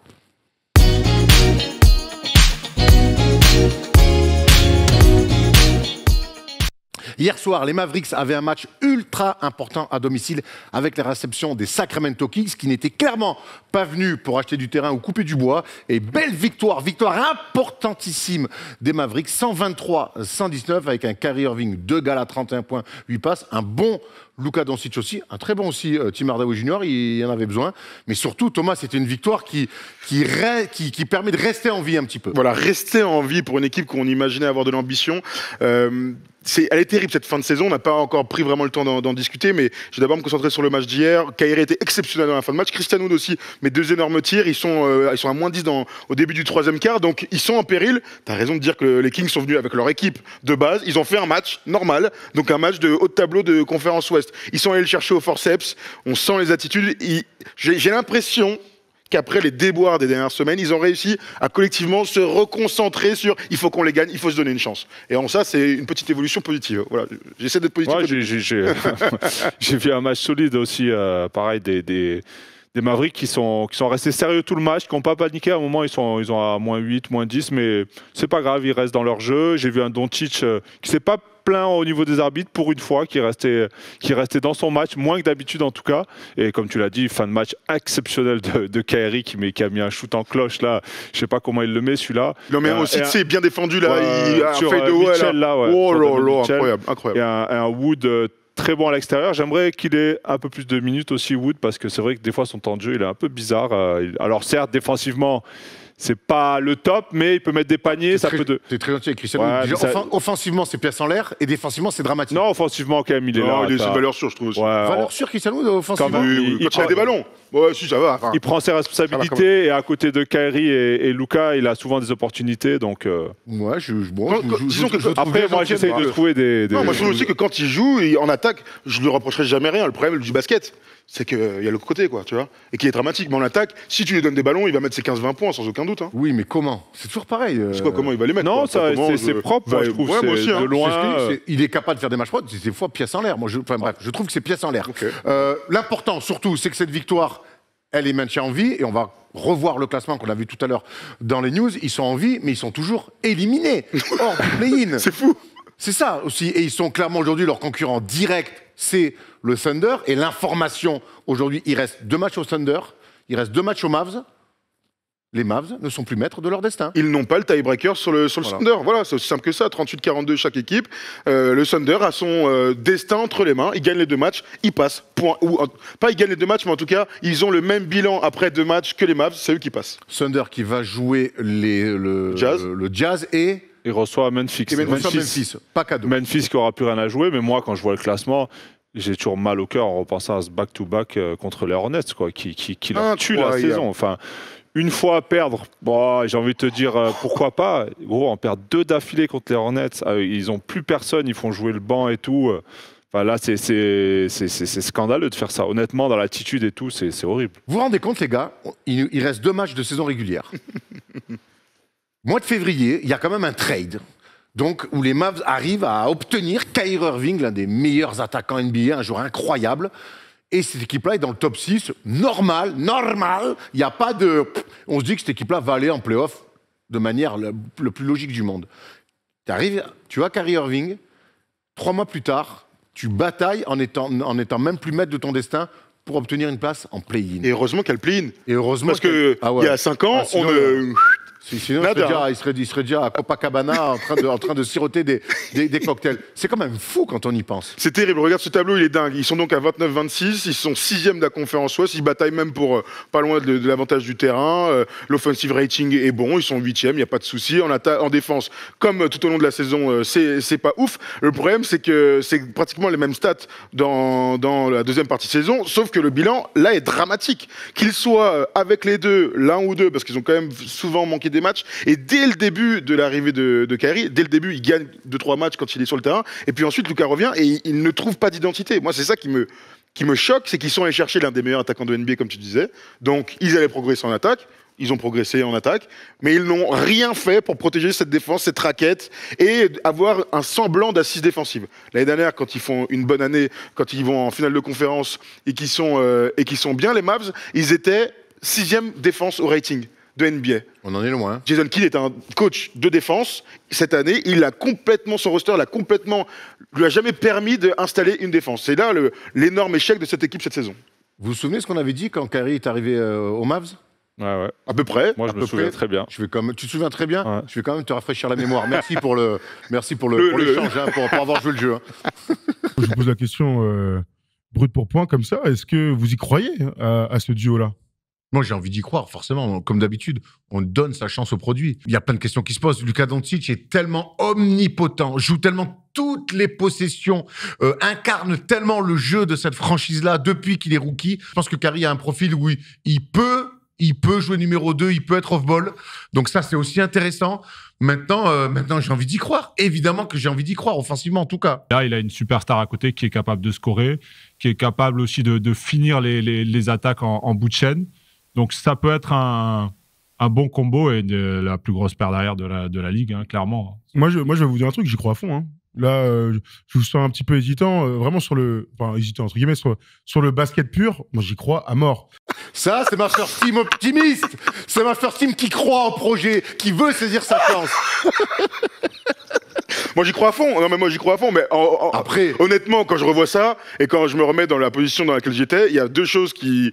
Hier soir, les Mavericks avaient un match ultra important à domicile avec la réception des Sacramento Kings qui n'étaient clairement pas venus pour acheter du terrain ou couper du bois. Et belle victoire importantissime des Mavericks, 123-119 avec un Kyrie Irving, 2 galas, 31 points, 8 passes, un bon Luka Doncic aussi, un très bon aussi Tim Hardaway Jr., il en avait besoin. Mais surtout, Thomas, c'était une victoire qui permet de rester en vie un petit peu. Voilà, rester en vie pour une équipe qu'on imaginait avoir de l'ambition. Elle est terrible cette fin de saison, on n'a pas encore pris vraiment le temps d'en discuter, mais je vais d'abord me concentrer sur le match d'hier. Kyrie était exceptionnel dans la fin de match, Christian Wood aussi, mais 2 énormes tirs, ils sont à moins 10 au début du 3e quart, donc ils sont en péril. T'as raison de dire que les Kings sont venus avec leur équipe de base, ils ont fait un match normal, donc un match de haut de tableau de conférence Ouest. Ils sont allés le chercher au forceps, on sent les attitudes, j'ai l'impression qu'après les déboires des dernières semaines, ils ont réussi à collectivement se reconcentrer sur il faut qu'on les gagne, il faut se donner une chance. Et en ça, c'est une petite évolution positive. Voilà, j'essaie d'être positif. Ouais, j'ai vu un match solide aussi, pareil, des Mavericks qui sont restés sérieux tout le match, qui n'ont pas paniqué. À un moment, ils ont à moins 8, moins 10, mais c'est pas grave, ils restent dans leur jeu. J'ai vu un Doncic qui s'est pas plaint au niveau des arbitres pour une fois, qui restait dans son match, moins que d'habitude en tout cas. Et comme tu l'as dit, fin de match exceptionnel de Kyrie qui a mis un shoot en cloche là. Je sais pas comment il le met celui-là. Non mais aussi tu sais bien défendu là, il a fait de Mitchell là. Oh là là, incroyable. Et un Wood très bon à l'extérieur. J'aimerais qu'il ait un peu plus de minutes aussi, Wood, parce que c'est vrai que des fois son temps de jeu il est un peu bizarre. Alors certes défensivement c'est pas le top, mais il peut mettre des paniers. C'est très gentil avec Christian. Offensivement, c'est pièce en l'air, et défensivement, c'est dramatique. Non, offensivement, quand même, il est là. C'est valeur sûre, je trouve aussi. Valeur sûre, Christian Wood, offensivement. Il tire des ballons. Ouais, si, ça va. Il prend ses responsabilités, et à côté de Kyrie et Luka, il a souvent des opportunités. Donc, après, moi, j'essaie de trouver des. Non, moi, je trouve aussi que quand il joue, en attaque, je lui reprocherai jamais rien. Le problème du basket, c'est qu'il y a le côté, quoi, tu vois, et qui est dramatique. Mais en attaque, si tu lui donnes des ballons, il va mettre ses 15-20 points sans aucun doute. Hein. Oui, mais comment? C'est toujours pareil. C'est quoi, comment il va les mettre? Non, c'est propre, moi, je trouve. Ouais, moi aussi, de loin. Il est capable de faire des matchs propres, c'est des fois pièce en l'air. Bref, je trouve que c'est pièce en l'air. Okay. L'important, surtout, c'est que cette victoire, elle est maintient en vie, et on va revoir le classement qu'on a vu tout à l'heure dans les news. Ils sont en vie, mais ils sont toujours éliminés hors du play-in. C'est fou. C'est ça aussi. Et ils sont clairement aujourd'hui, leur concurrent direct, c'est le Thunder. Et l'information, aujourd'hui, il reste 2 matchs au Thunder, il reste 2 matchs aux Mavs. Les Mavs ne sont plus maîtres de leur destin. Ils n'ont pas le tiebreaker sur le Thunder. Voilà, c'est aussi simple que ça. 38-42 chaque équipe. Le Thunder a son destin entre les mains. Il gagne les 2 matchs, il passe. Point. Pas ils gagnent les 2 matchs, mais en tout cas, ils ont le même bilan après 2 matchs que les Mavs. C'est eux qui passent. Thunder qui va jouer le Jazz et... Il reçoit Memphis. Memphis, pas cadeau. Memphis qui n'aura plus rien à jouer, mais moi, quand je vois le classement, j'ai toujours mal au cœur en repensant à ce back-to-back contre les Hornets, quoi, qui leur tue la saison. Enfin, une fois à perdre, bon, j'ai envie de te dire pourquoi pas. Gros, on perd 2 d'affilée contre les Hornets. Ils n'ont plus personne, ils font jouer le banc et tout. Enfin, là, c'est scandaleux de faire ça. Honnêtement, dans l'attitude et tout, c'est horrible. Vous vous rendez compte, les gars, il reste 2 matchs de saison régulière. Mois de février, il y a quand même un trade. Donc, où les Mavs arrivent à obtenir Kyrie Irving, l'un des meilleurs attaquants NBA, un joueur incroyable. Et cette équipe-là est dans le top 6. Normal. Il n'y a pas de... On se dit que cette équipe-là va aller en play-off de manière le plus logique du monde. Tu as Kyrie Irving, 3 mois plus tard, tu batailles en étant même plus maître de ton destin pour obtenir une place en play-in. Et heureusement qu'il y a le play-in. Et heureusement parce qu'il y a 5 ans, Sinon, il serait déjà à Copacabana en train de siroter des cocktails. C'est quand même fou quand on y pense. C'est terrible. Regarde ce tableau, il est dingue. Ils sont donc à 29-26. Ils sont 6e de la conférence Ouest. Ils bataillent même pour pas loin de l'avantage du terrain. L'offensive rating est bon. Ils sont 8e. Il n'y a pas de souci. En défense, comme tout au long de la saison, c'est pas ouf. Le problème, c'est que c'est pratiquement les mêmes stats dans la deuxième partie de saison. Sauf que le bilan, là, est dramatique. Qu'ils soient avec les deux, l'un ou deux, parce qu'ils ont quand même souvent manqué des matchs. Et dès le début de l'arrivée de Kyrie, dès le début, il gagne 2-3 matchs quand il est sur le terrain. Et puis ensuite, Luka revient et il ne trouve pas d'identité. Moi, c'est ça qui me choque, c'est qu'ils sont allés chercher l'un des meilleurs attaquants de NBA, comme tu disais. Donc, ils allaient progresser en attaque. Ils ont progressé en attaque, mais ils n'ont rien fait pour protéger cette défense, cette raquette, et avoir un semblant d'assise défensive. L'année dernière, quand ils font une bonne année, quand ils vont en finale de conférence et qu'ils sont bien, les Mavs, ils étaient 6e défense au rating de NBA. On en est loin. Jason Kidd est un coach de défense. Cette année, son roster lui a jamais permis d'installer une défense. C'est là l'énorme échec de cette équipe cette saison. Vous vous souvenez ce qu'on avait dit quand Kyrie est arrivé aux Mavs? Ouais. À peu près. Moi, je me souviens très bien. Tu te souviens très bien? Ouais. Je vais quand même te rafraîchir la mémoire. Merci pour l'échange, pour avoir joué le jeu. Je vous pose la question brute pour point comme ça. Est-ce que vous y croyez à ce duo-là? Moi, j'ai envie d'y croire, forcément. Comme d'habitude, on donne sa chance au produit. Il y a plein de questions qui se posent. Luka Doncic est tellement omnipotent, joue tellement toutes les possessions, incarne tellement le jeu de cette franchise-là depuis qu'il est rookie. Je pense que Kyrie a un profil où il peut jouer numéro 2, il peut être off-ball. Donc ça, c'est aussi intéressant. Maintenant, j'ai envie d'y croire. Évidemment que j'ai envie d'y croire, offensivement en tout cas. Là, il a une superstar à côté qui est capable de scorer, qui est capable aussi de finir les attaques en bout de chaîne. Donc ça peut être un bon combo et la plus grosse paire derrière de la ligue, hein, clairement. Moi, je vais vous dire un truc, j'y crois à fond. Hein. Là, je vous sens un petit peu hésitant, vraiment hésitant entre guillemets, sur le basket pur. Moi, j'y crois à mort. Ça, c'est ma first team optimiste. C'est ma first team qui croit en projet, qui veut saisir sa chance. Moi, j'y crois à fond. Non, mais moi, j'y crois à fond. Mais après, honnêtement, quand je revois ça et quand je me remets dans la position dans laquelle j'étais, il y a deux choses qui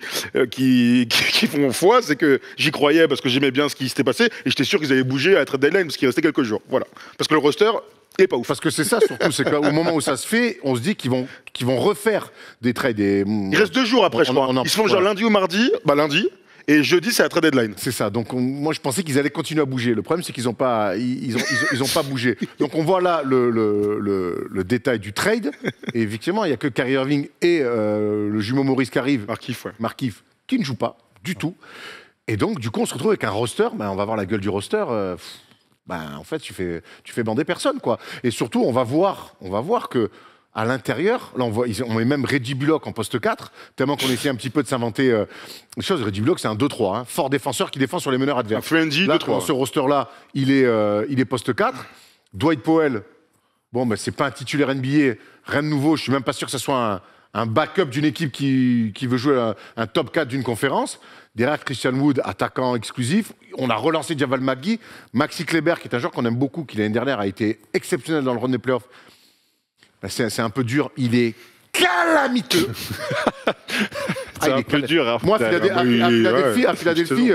font foi. C'est que j'y croyais parce que j'aimais bien ce qui s'était passé et j'étais sûr qu'ils allaient bouger à la trade deadline parce qu'il restait quelques jours. Voilà. Parce que le roster est pas ouf. Parce que c'est ça surtout, c'est qu'au moment où ça se fait, on se dit qu'ils vont refaire des trades. Il reste 2 jours après, je crois. Ils se font genre lundi ou mardi. Lundi. Et jeudi, c'est la trade deadline. C'est ça. Donc, moi, je pensais qu'ils allaient continuer à bouger. Le problème, c'est qu'ils n'ont pas, ils ont pas bougé. Donc, on voit là le détail du trade. Et effectivement, il n'y a que Kyrie Irving et le jumeau Maurice qui arrive. Markieff, qui ne joue pas du tout. Et donc, du coup, on se retrouve avec un roster. On va voir la gueule du roster. En fait, tu fais bander personne, quoi. Et surtout, on va voir que à l'intérieur, là on met même Reggie Bullock en poste 4, tellement qu'on essaie un petit peu de s'inventer des choses. Reggie Bullock, c'est un 2-3, hein, fort défenseur qui défend sur les meneurs adverses. Friendly, là, dans ce roster-là, il est poste 4. Dwight Powell, c'est pas un titulaire NBA, rien de nouveau, je suis même pas sûr que ce soit un backup d'une équipe qui veut jouer un top 4 d'une conférence. Derrière Christian Wood, attaquant exclusif. On a relancé Javal McGee. Maxi Kleber, qui est un joueur qu'on aime beaucoup, qui l'année dernière a été exceptionnel dans le run des playoffs. C'est un peu dur. Il est calamiteux. C'est un peu dur. Moi, à Philadelphie,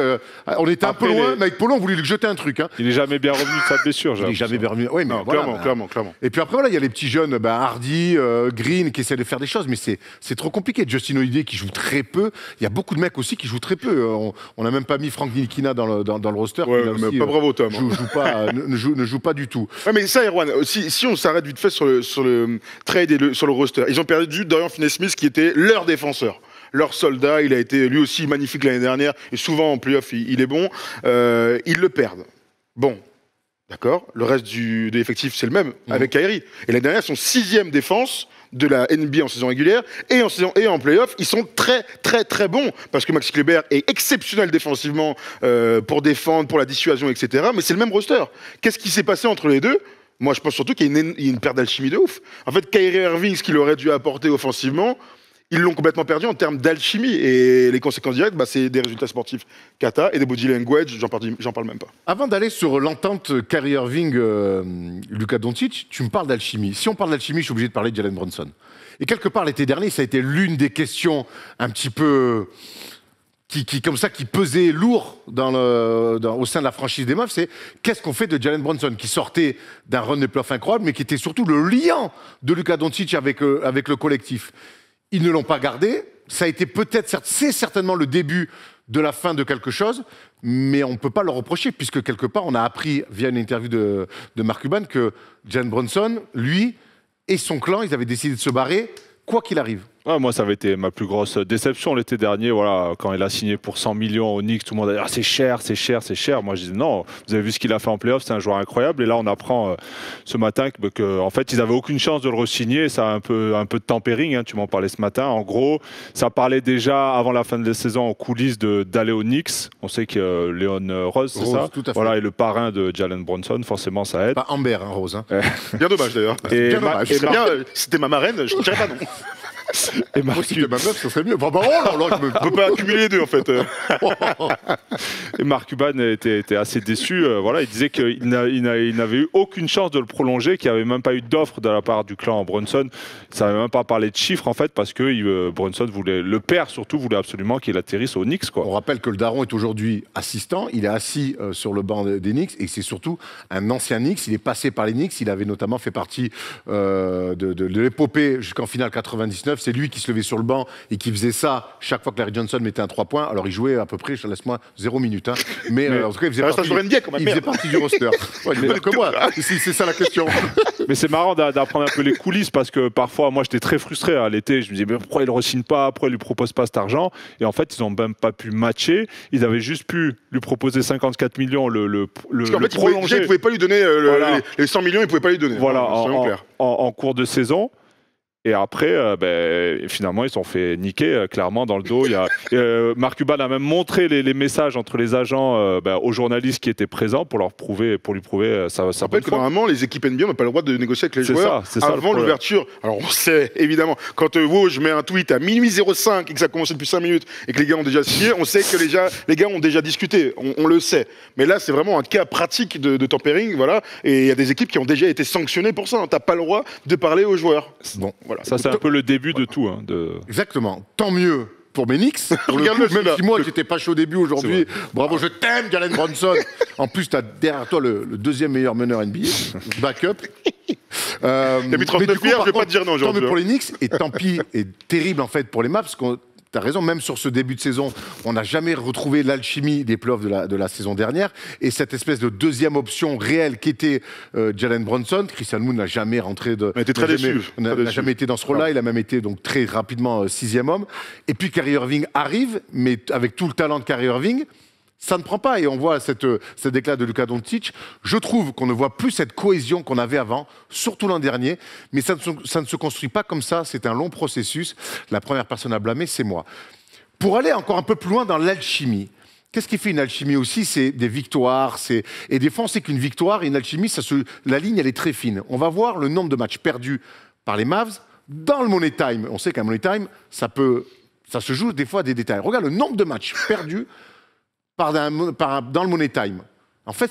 on était un peu loin. Mais avec Polo, on voulait lui jeter un truc. Hein. Il n'est jamais bien revenu de sa blessure. Il n'est jamais bien revenu. Oui, mais clairement. Et puis après, il y a les petits jeunes, Hardy, Green, qui essaient de faire des choses. Mais c'est trop compliqué. Justin Holiday, qui joue très peu. Il y a beaucoup de mecs aussi qui jouent très peu. On n'a même pas mis Frank Ntilikina dans le roster. Ouais, mais pas bravo, Tom. Ne joue pas du tout. Ouais, mais ça, Erwan, si on s'arrête vite fait sur le trade et sur le roster, ils ont perdu Dorian Finney-Smith, qui était leur défenseur. Leur soldat, il a été lui aussi magnifique l'année dernière, et souvent en playoff, il est bon. Ils le perdent. Bon, d'accord. Le reste de l'effectif, c'est le même, avec Kyrie. Et l'année dernière, son 6e défense de la NBA en saison régulière, et en playoff, ils sont très, très, très bons. Parce que Maxi Kleber est exceptionnel défensivement pour défendre, pour la dissuasion, etc. Mais c'est le même roster. Qu'est-ce qui s'est passé entre les deux ? Moi, je pense surtout qu'il y a une perte d'alchimie de ouf. En fait, Kyrie Irving, ce qu'il aurait dû apporter offensivement, ils l'ont complètement perdu en termes d'alchimie. Et les conséquences directes, c'est des résultats sportifs cata et des body language, j'en parle même pas. Avant d'aller sur l'entente Kyrie Irving, Luka Doncic, tu me parles d'alchimie. Si on parle d'alchimie, je suis obligé de parler de Jalen Brunson. Et quelque part, l'été dernier, ça a été l'une des questions un petit peu qui pesait lourd au sein de la franchise des Mavs, c'est qu'est-ce qu'on fait de Jalen Brunson, qui sortait d'un run de playoffs incroyable, mais qui était surtout le liant de Luka Doncic avec le collectif. Ils ne l'ont pas gardé. Ça a été c'est certainement le début de la fin de quelque chose, mais on ne peut pas le reprocher, puisque quelque part, on a appris via une interview de Mark Cuban que Jalen Brunson, lui et son clan, ils avaient décidé de se barrer, quoi qu'il arrive. Ouais, moi, ça avait été ma plus grosse déception l'été dernier. Voilà, quand il a signé pour 100 millions au Knicks, tout le monde a dit ah, c'est cher, c'est cher, c'est cher. Moi, je disais non, vous avez vu ce qu'il a fait en playoff, c'est un joueur incroyable. Et là, on apprend ce matin qu'en fait, ils n'avaient aucune chance de le re-signer. Ça a un peu de tempering, hein, tu m'en parlais ce matin. En gros, ça parlait déjà avant la fin de la saison en coulisses d'aller au Knicks. On sait que Léon Rose, c'est ça, tout à fait. Voilà, est le parrain de Jalen Brunson. Forcément, ça aide. Pas Amber, hein, Rose. Hein. Bien dommage d'ailleurs. Bien dommage. C'était ma marraine, je ne dirais pas non. Et moi, si c'était ma meuf, ça serait mieux. Enfin, on ne peut pas accumuler les deux, en fait. Et Mark Cuban était assez déçu. Voilà, il disait qu'il n'avait eu aucune chance de le prolonger, qu'il n'y avait même pas eu d'offre de la part du clan Brunson. Ça n'avait même pas parlé de chiffres, en fait, parce que Brunson voulait, le père surtout, voulait absolument qu'il atterrisse aux Knicks, quoi. On rappelle que le daron est aujourd'hui assistant. Il est assis sur le banc des Knicks et c'est surtout un ancien Knicks. Il est passé par les Knicks. Il avait notamment fait partie de l'épopée jusqu'en finale 99. C'est lui qui se levait sur le banc et qui faisait ça chaque fois que Larry Johnson mettait un 3 points. Alors il jouait à peu près, laisse-moi 0 minutes. Hein. Mais en tout cas, il faisait partie du roster. Ouais, il que moi. C'est ça la question. Mais c'est marrant d'apprendre un peu les coulisses parce que parfois, moi, j'étais très frustré à l'été. Je me disais, mais pourquoi il ne re-signe pas? Pourquoi il ne lui propose pas cet argent? Et en fait, ils n'ont même pas pu matcher. Ils avaient juste pu lui proposer 54 millions, le prolonger. Ils ne pouvaient pas lui donner les 100 millions, ils ne pouvaient pas lui donner. Voilà, en cours de saison. Et après, finalement, ils se sont fait niquer clairement dans le dos. Mark Cuban a même montré les messages entre les agents aux journalistes qui étaient présents pour lui prouver ça. Je rappelle que normalement, les équipes NBA n'ont pas le droit de négocier avec les joueurs avant l'ouverture. Alors on sait, évidemment, quand Woj met un tweet à minuit 05 et que ça a commencé depuis 5 minutes et que les gars ont déjà signé, on sait que les gars ont déjà discuté. On le sait. Mais là, c'est vraiment un cas pratique de tampering. Voilà. Et il y a des équipes qui ont déjà été sanctionnées pour ça. Tu n'as pas le droit de parler aux joueurs. Bon, voilà. Ça, c'est un peu le début de tout. Hein, Exactement. Tant mieux pour mes Knicks. Même si moi, j'étais pas chaud au début aujourd'hui. Bravo, je t'aime, Jalen Brunson. En plus, tu as derrière toi le deuxième meilleur meneur NBA. Backup. T'as mis 39 hier, je vais pas te dire non aujourd'hui. Tant mieux pour les Knicks. Et tant pis, et terrible en fait pour les Mavs, parce qu'on... T'as raison, même sur ce début de saison, on n'a jamais retrouvé l'alchimie des playoffs de la saison dernière. Et cette espèce de deuxième option réelle qui était Jalen Brunson, Christian Wood n'a jamais rentré de... Il était très déçu. N'a jamais été dans ce rôle-là. Il a même été donc très rapidement 6e homme. Et puis Kyrie Irving arrive, mais avec tout le talent de Kyrie Irving, ça ne prend pas. Et on voit cette éclat de Luka Doncic. Je trouve qu'on ne voit plus cette cohésion qu'on avait avant, surtout l'an dernier. Mais ça ne se construit pas comme ça. C'est un long processus. La première personne à blâmer, c'est moi. Pour aller encore un peu plus loin dans l'alchimie, qu'est-ce qui fait une alchimie aussi? C'est des victoires. Et des fois, on sait qu'une victoire et une alchimie, la ligne, elle est très fine. On va voir le nombre de matchs perdus par les Mavs dans le Money Time. On sait qu'un Money Time, ça se joue des fois à des détails. Regarde le nombre de matchs perdus dans le Money Time. En fait,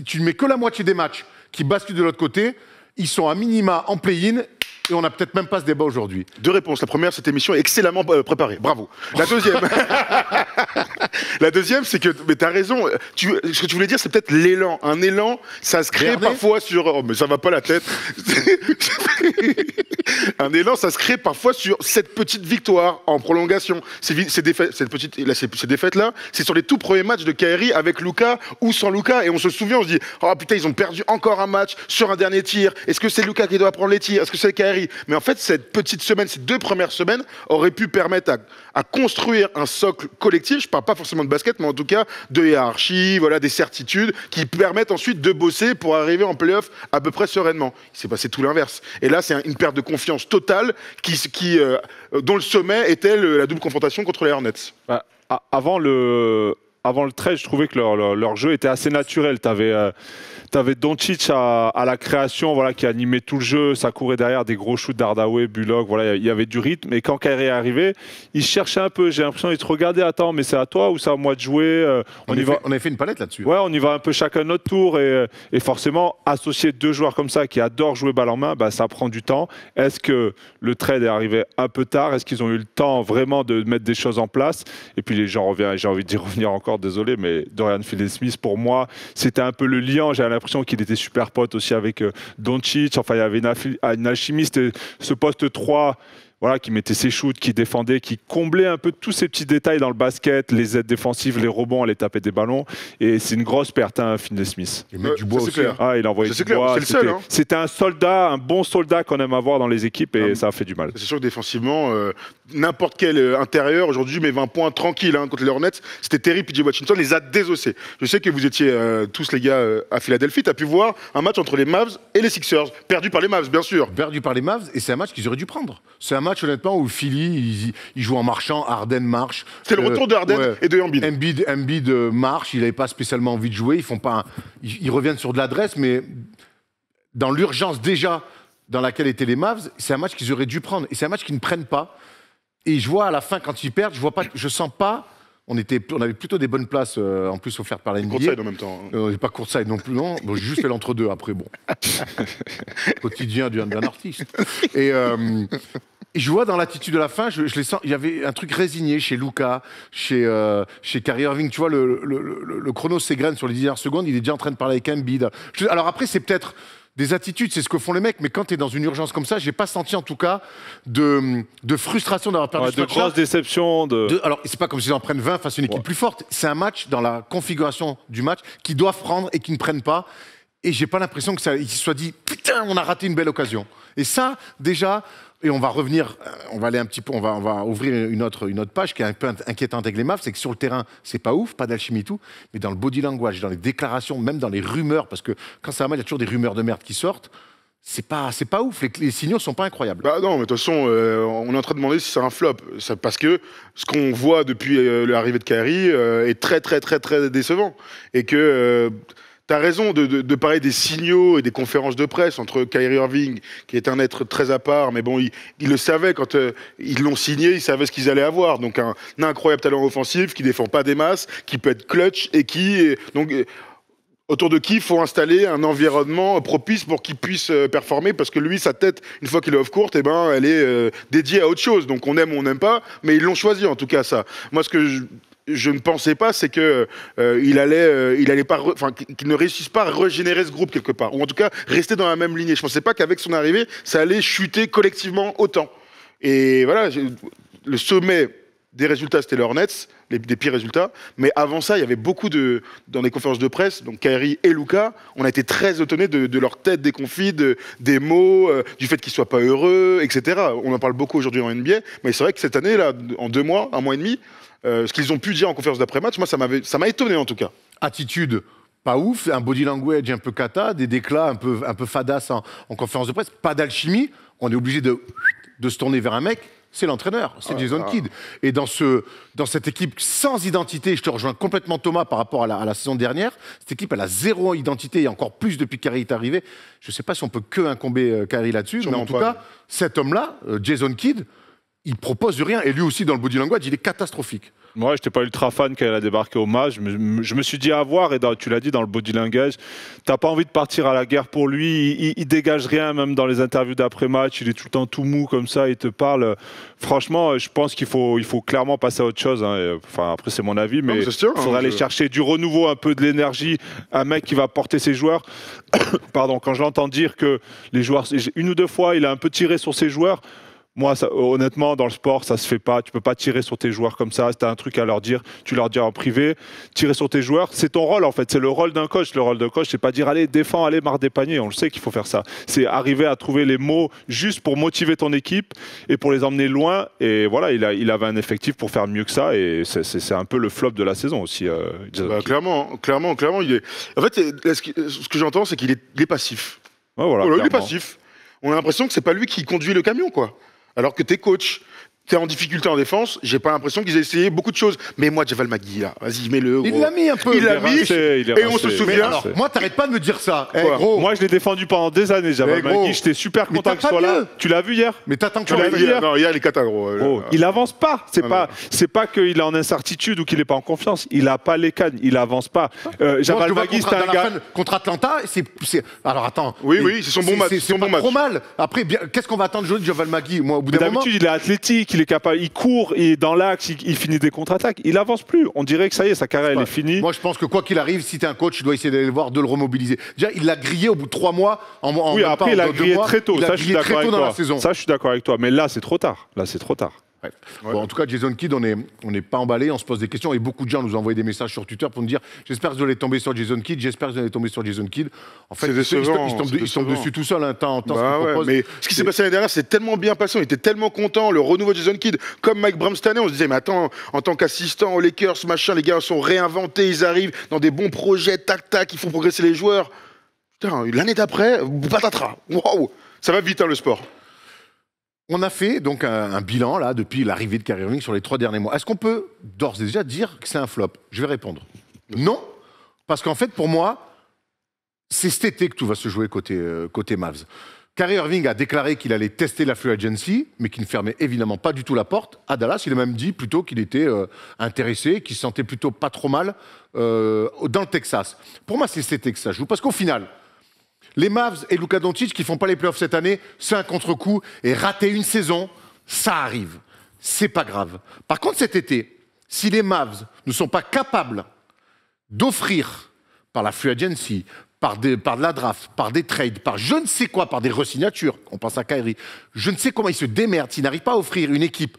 tu ne mets que la moitié des matchs qui basculent de l'autre côté. Ils sont à minima en play-in et on n'a peut-être même pas ce débat aujourd'hui. 2 réponses. La première, cette émission est excellemment préparée. Bravo. La deuxième, c'est que, mais t'as raison, ce que tu voulais dire, c'est peut-être l'élan. Un élan, ça se crée parfois sur... Oh, mais ça va pas la tête. Un élan, ça se crée parfois sur cette petite victoire en prolongation. Ces défaites-là, c'est sur les tout premiers matchs de Kyrie avec Luka ou sans Luka. Et on se souvient, on se dit, oh putain, ils ont perdu encore un match sur un dernier tir. Est-ce que c'est Luka qui doit prendre les tirs? Est-ce que c'est Kyrie? Mais en fait, cette petite semaine, ces 2 premières semaines, auraient pu permettre à construire un socle collectif. Je parle pas forcément de basket, mais en tout cas de hiérarchie, voilà, des certitudes qui permettent ensuite de bosser pour arriver en play-off à peu près sereinement. Il s'est passé tout l'inverse. Et là, c'est une perte de confiance totale dont le sommet était la double confrontation contre les Hornets. Avant avant le trade, je trouvais que leur jeu était assez naturel. T'avais Doncic à la création, voilà, qui animait tout le jeu, ça courait derrière des gros shoots d'Hardaway, Bullock, voilà, il y avait du rythme. Et quand Kyrie est arrivé, il cherchait un peu. J'ai l'impression qu'il te regardait, attends, mais c'est à toi ou c'est à moi de jouer On avait fait une palette là-dessus. Ouais, on y va un peu chacun notre tour et forcément associer 2 joueurs comme ça qui adorent jouer balle en main, bah, ça prend du temps. Est-ce que le trade est arrivé un peu tard? Est-ce qu'ils ont eu le temps vraiment de mettre des choses en place? Et puis j'ai envie d'y revenir encore, désolé, mais Dorian Finney-Smith, pour moi, c'était un peu le liant. J'avais l'impression qu'il était super pote aussi avec Doncic. Enfin, il y avait une alchimie. C'était ce poste 3, voilà, qui mettait ses shoots, qui défendait, qui comblait un peu tous ces petits détails dans le basket, les aides défensives, les rebonds, aller taper des ballons. Et c'est une grosse perte, hein, Finney-Smith. Il met du bois aussi. Ah, il a envoyé du bois. C'est le seul. Hein. C'était un soldat, un bon soldat qu'on aime avoir dans les équipes et ça a fait du mal. C'est sûr que défensivement, n'importe quel intérieur aujourd'hui met 20 points tranquille contre les Hornets. C'était terrible. PJ Washington les a désossés. Je sais que vous étiez tous les gars à Philadelphie. Tu as pu voir un match entre les Mavs et les Sixers. Perdu par les Mavs, bien sûr. Perdu par les Mavs et c'est un match qu'ils auraient dû prendre. C'est un match honnêtement où Philly, il joue en marchant, Harden marche. C'est le retour de Harden et de Embiid. Embiid marche, il n'avait pas spécialement envie de jouer. Ils reviennent sur de l'adresse, mais dans l'urgence déjà dans laquelle étaient les Mavs, c'est un match qu'ils auraient dû prendre. Et c'est un match qu'ils ne prennent pas. Et je vois à la fin, quand ils perdent, je sens pas. On avait plutôt des bonnes places, en plus offertes par la NBA. Courtside en même temps. Pas courtside non plus, non. Bon, j'ai juste fait l'entre-deux après, bon. Quotidien d'un artiste. Et je vois dans l'attitude de la fin, je les sens, il y avait un truc résigné chez Luka, chez Kyrie Irving. Tu vois, le chrono s'égrène sur les 10 dernières secondes, il est déjà en train de parler avec Embiid. Alors après, c'est peut-être des attitudes, c'est ce que font les mecs, mais quand tu es dans une urgence comme ça, j'ai pas senti en tout cas de frustration d'avoir perdu ce match-là. De grosses déceptions. Alors, c'est pas comme s'ils en prennent 20 face à une équipe plus forte. C'est un match dans la configuration du match qu'ils doivent prendre et qu'ils ne prennent pas. Et j'ai pas l'impression qu'ils se soient dit « Putain, on a raté une belle occasion ». Et ça, déjà... Et on va revenir, on va aller un petit peu, on va ouvrir une autre page qui est un peu inquiétante avec les Mavs, c'est que sur le terrain, c'est pas ouf, pas d'alchimie et tout, mais dans le body language, dans les déclarations, même dans les rumeurs, parce que quand ça va mal, il y a toujours des rumeurs de merde qui sortent, c'est pas ouf, les signaux sont pas incroyables. Bah non, mais de toute façon, on est en train de demander si c'est un flop, parce que ce qu'on voit depuis l'arrivée de Kyrie est très très très très décevant, et que... T'as raison de parler des signaux et des conférences de presse entre Kyrie Irving, qui est un être très à part, mais bon, il le savait quand ils l'ont signé, ils savaient ce qu'ils allaient avoir. Donc un incroyable talent offensif qui défend pas des masses, qui peut être clutch et autour de qui il faut installer un environnement propice pour qu'il puisse performer, parce que lui, sa tête, une fois qu'il est off-court, elle est dédiée à autre chose. Donc on aime ou on n'aime pas, mais ils l'ont choisi en tout cas ça. Moi, ce que je ne pensais pas, c'est que qu'il ne réussisse pas à régénérer ce groupe quelque part, ou en tout cas rester dans la même lignée. Je ne pensais pas qu'avec son arrivée, ça allait chuter collectivement autant. Et voilà, le sommet des résultats, c'était les Hornets, des pires résultats. Mais avant ça, il y avait beaucoup dans les conférences de presse, donc Kyrie et Luka, on a été très étonnés de leur tête déconfite, des mots, du fait qu'ils soient pas heureux, etc. On en parle beaucoup aujourd'hui en NBA, mais c'est vrai que cette année, là, en 2 mois, 1 mois et demi, ce qu'ils ont pu dire en conférence d'après-match, moi, ça m'a étonné en tout cas. Attitude pas ouf, un body language un peu cata, des déclats un peu fadas en conférence de presse, pas d'alchimie. On est obligé de se tourner vers un mec. C'est l'entraîneur, c'est Jason Kidd. Et dans cette équipe sans identité, je te rejoins complètement Thomas par rapport à la saison dernière, cette équipe elle a 0 identité et encore plus depuis que Kyrie est arrivé. Je ne sais pas si on peut que incomber Kyrie là-dessus, mais en tout cas, cet homme-là, Jason Kidd, il propose rien. Et lui aussi, dans le body language, il est catastrophique. Moi, je n'étais pas ultra fan quand elle a débarqué au match. Je me suis dit à voir, et tu l'as dit dans le body language, tu n'as pas envie de partir à la guerre pour lui. Il dégage rien, même dans les interviews d'après-match. Il est tout le temps tout mou comme ça, il te parle. Franchement, je pense qu'il faut clairement passer à autre chose. Hein. Enfin, après, c'est mon avis, mais il faudrait aller chercher du renouveau, un peu de l'énergie, un mec qui va porter ses joueurs. Pardon, quand je l'entends dire que les joueurs, 1 ou 2 fois, il a un peu tiré sur ses joueurs. Moi, honnêtement, dans le sport, ça se fait pas. Tu peux pas tirer sur tes joueurs comme ça. Si tu as un truc à leur dire, tu leur dis en privé. Tirer sur tes joueurs, c'est ton rôle en fait. C'est le rôle d'un coach. Le rôle d'un coach, c'est pas dire allez, défends, allez, marre des paniers. On le sait qu'il faut faire ça. C'est arriver à trouver les mots juste pour motiver ton équipe et pour les emmener loin. Et voilà, il avait un effectif pour faire mieux que ça. Et c'est un peu le flop de la saison aussi. Clairement, il est. En fait, ce que j'entends, c'est qu'il est passif. Ouais, voilà, il est passif. On a l'impression que c'est pas lui qui conduit le camion, quoi. Alors que t'es coach, t'es en difficulté en défense, j'ai pas l'impression qu'ils aient essayé beaucoup de choses. Mais moi, Javal Magui, là, vas-y, mets-le. Il l'a mis un peu. Il l'a mis, et on se souvient. Alors, moi, t'arrêtes pas de me dire ça. Gros. Moi, je l'ai défendu pendant des années, Javal Magui. J'étais super content qu'il soit là. Tu l'as vu hier? Mais t'attends que tu l'as vu hier? Non, hier, il est cata, gros. Il avance pas. C'est pas qu'il est en incertitude ou qu'il est pas en confiance. Il a pas les cannes. Il avance pas. Javal Magui, c'est un gars. Contre Atlanta, alors attends. Oui, c'est son bon match. C'est pas trop mal. Après, qu'est-ce qu'on va attendre de jouer de Javal Magui? Moi, au bout d'un moment. D'habitude, il est athlétique, il est capable, il court, il est dans l'axe, il finit des contre-attaques. Il avance plus. On dirait que ça y est, sa carrière elle est finie. Moi, je pense que quoi qu'il arrive, si t'es un coach, tu dois essayer d'aller le voir, de le remobiliser. Déjà, il l'a grillé au bout de 3 mois. Oui, après, il a grillé très tôt. Ça, je suis d'accord avec toi. Ça, je suis d'accord avec toi. Mais là, c'est trop tard. Ouais. Bon, en tout cas, Jason Kidd, on n'est pas emballé, on se pose des questions et beaucoup de gens nous ont envoyé des messages sur Twitter pour nous dire j'espère que vous allez tomber sur Jason Kidd, j'espère que vous allez tomber sur Jason Kidd. En fait, ils tombent dessus tout seul, mais ce qui s'est passé l'année dernière, c'est tellement bien passé, on était tellement contents, le renouveau de Jason Kidd, comme Mike Brown cette année, on se disait mais attends, en tant qu'assistant aux Lakers, machin, les gars sont réinventés, ils arrivent dans des bons projets, tac, ils font progresser les joueurs. Putain, l'année d'après, patatras, waouh, ça va vite le sport. On a fait donc un bilan là depuis l'arrivée de Kyrie Irving sur les 3 derniers mois. Est-ce qu'on peut d'ores et déjà dire que c'est un flop? Je vais répondre. Non, parce qu'en fait pour moi, c'est cet été que tout va se jouer côté Mavs. Kyrie Irving a déclaré qu'il allait tester la free agency, mais qu'il ne fermait évidemment pas du tout la porte. À Dallas, il a même dit plutôt qu'il était intéressé, qu'il se sentait plutôt pas trop mal dans le Texas. Pour moi, c'est cet été que ça joue, parce qu'au final, les Mavs et Luka Doncic qui font pas les playoffs cette année, c'est un contre-coup. Et rater une saison, ça arrive. C'est pas grave. Par contre, cet été, si les Mavs ne sont pas capables d'offrir par la free agency, par de la draft, par des trades, par je ne sais quoi, par des re-signatures, on pense à Kyrie, je ne sais comment ils se démerdent s'ils n'arrivent pas à offrir une équipe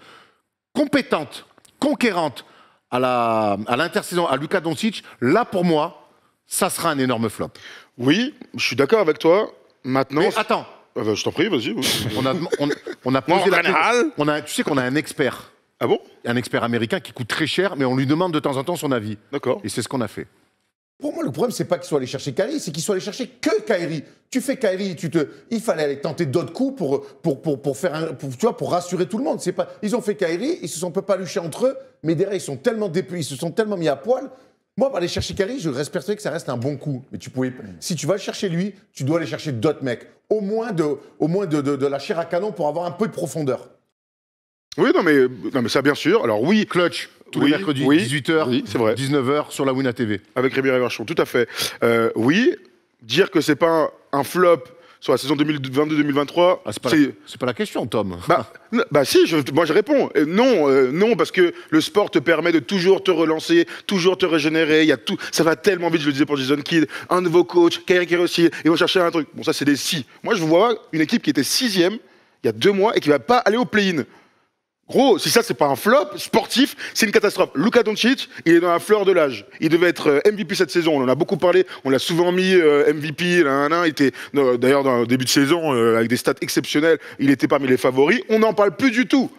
compétente, conquérante à l'intersaison, à Luka Doncic, là pour moi, ça sera un énorme flop. Oui, je suis d'accord avec toi. Maintenant. Mais attends. Je t'en prie, vas-y. On a posé la question. Tu sais qu'on a un expert. Ah bon? Un expert américain qui coûte très cher, mais on lui demande de temps en temps son avis. D'accord. Et c'est ce qu'on a fait. Pour moi, le problème, c'est pas qu'ils soient allés chercher Kyrie, c'est qu'ils soient allés chercher que Kyrie. Tu fais Kyrie, il fallait aller tenter d'autres coups pour rassurer tout le monde. Ils ont fait Kyrie, ils se sont peu paluchés entre eux, mais derrière, ils se sont tellement mis à poil. Moi, pour aller chercher Kyrie, je reste persuadé que ça reste un bon coup. Mais si tu vas le chercher lui, tu dois aller chercher d'autres mecs. Au moins de la chair à canon pour avoir un peu de profondeur. Oui, non mais ça, bien sûr. Alors oui. Clutch, tous les mercredis, 18h, c'est vrai. 19h sur la Wina TV. Avec Rémi Réverchon, tout à fait. Oui, dire que c'est pas un flop sur la saison 2022-2023... Ah, c'est pas la question, Tom. Si, moi je réponds. Non, parce que le sport te permet de toujours te relancer, toujours te régénérer. Ça va tellement vite, je le disais pour Jason Kidd. Un nouveau coach, Kyrie aussi, ils vont chercher un truc. Bon, ça c'est des si. Moi je vois une équipe qui était 6e il y a 2 mois et qui va pas aller au play-in. Gros, si ça c'est pas un flop sportif, c'est une catastrophe. Luka Doncic, il est dans la fleur de l'âge. Il devait être MVP cette saison, on en a beaucoup parlé, on l'a souvent mis MVP, il était d'ailleurs dans le début de saison avec des stats exceptionnels, il était parmi les favoris, on n'en parle plus du tout.